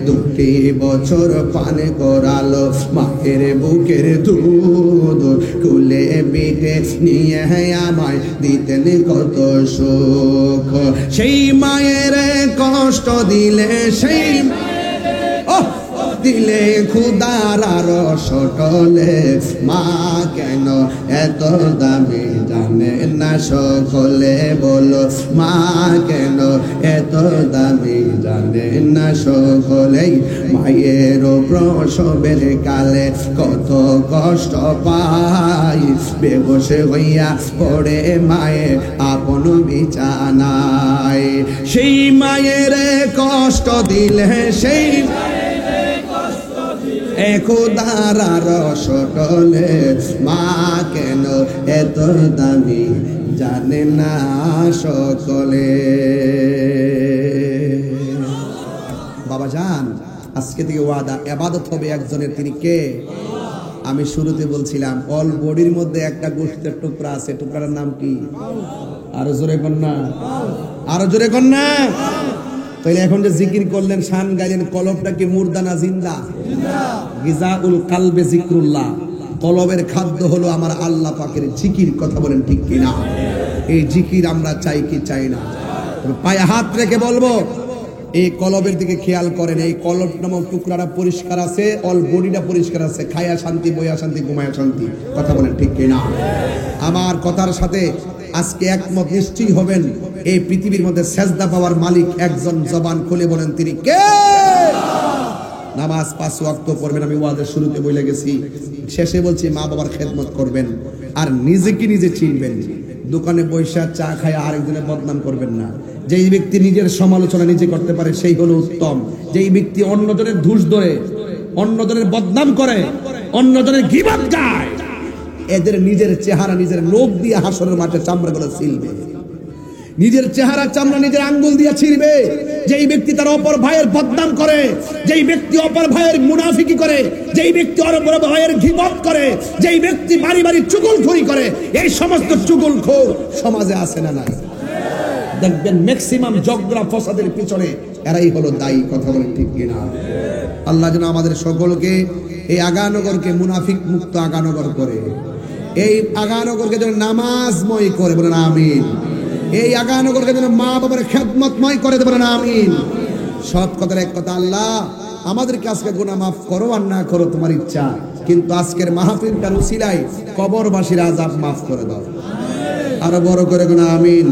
2 বছর পান করালো মায়ের বুকের দুধ কুলে পিঠে নিয়ে আমায় দিতেন কত সুখ সেই মায়ের কষ্ট দিলে সেই দিলে খুদার রস টলে মা কেন এত দামি জানে না সকলে বলো মা কেন এত দামি জানে না সকলে মায়ের প্রসবের কালে কত কষ্ট পাই বেবসে হইয়া পড়ে মায়ে আপন বিছানায় সেই মায়ের কষ্ট দিলে সেই খোদার রস টলে মা কেন এত দামি জানে না সকলে বাবা জান আজকে থেকে ওয়াদা ইবাদত হবে একজনের তিনি কে আমি শুরুতে বলছিলাম অল বডির মধ্যে একটা গোশতের টুকরা আছে টুকরার নাম কি আরো জোরে কন্যা আরো জোরে কন্যা তাইলে এখন যে জিকির করলেন শান গাইলেন কলবটা কি মুর্দা না জিন্দা গিজাউল কালবে জিকরুল্লাহ কলবের খাদ্য হলো আমার আল্লাহ পাকের জিকির কথা বলেন ঠিক কিনা এই জিকির আমরা চাই কি চাই না পায়ে হাত রেখে বলবো এই কলবের দিকে খেয়াল করেন এই কলব নামক টুকরাটা পরিষ্কার আছে অল বডিটা পরিষ্কার আছে খায়া শান্তি বইয়া শান্তি ঘুমায়া শান্তি কথা বলেন ঠিক কিনা আমার কথার সাথে আজকে একমত নিশ্চয়ই হবেন এই পৃথিবীর মধ্যে সেজদা পাওয়ার মালিক একজন জবান খুলে বলেন তিনি কে নামাজ 5 ওয়াক্ত পড়বেন আমি ওয়াজের শুরুতে বলে গেছি শেষে বলছি মা বাবার খেদমত করবেন আর নিজেকে নিজে চিনবেন দোকানে বৈশা চা খায় আরেকজনের বদনাম করবেন না। যেই ব্যক্তি নিজের সমালোচনা নিজে করতে পারে সেই হলো উত্তম। যেই ব্যক্তি অন্যজনের ধূস ধরে, অন্যজনের বদনাম করে, অন্যজনের গীবত গায়, এদের নিজের চেহারা নিজের লোক দিয়ে হাসরের মাঠে চামড়াগুলো ছিলবে, নিজের চেহারা চামড়া নিজের আঙ্গুল দিয়ে ছিঁড়বে। যেই ব্যক্তি তার অপর ভাইয়ের বদনাম করে, যেই ব্যক্তি অপর ভাইয়ের মুনাফিকি করে, যেই ব্যক্তি অপর ভাইয়ের গীবত করে, যেই ব্যক্তি বাড়ি বাড়ি চুগলখড়ি করে, এই সমস্ত চুগলখোর সমাজে আছে না নাই? দেখবেন ম্যাক্সিমাম ঝগড়া ফসাদের পিছনে এরাই হলো দায়ী। কথা বলেন ঠিক কিনা? আল্লাহ যেন আমাদের সকলকে এই আগানগরকে মুনাফিক মুক্ত আগানগর করে, এই আগানগরকে যেন নামাজময় করে, বলেন আমিন। এই আগানগরকে যেন মা বাবার খেদমতময় করে, বলেন আমিন। সব কথার এক কথা, আল্লাহ আমাদেরকে আজকে গুনাহ মাফ করো আর না করো তোমার ইচ্ছা, কিন্তু আজকের মাহফিলটার উসিলায় কবরবাসীর আযাব মাফ করে দাও। আরো বড় করে গুনাহ আমিন।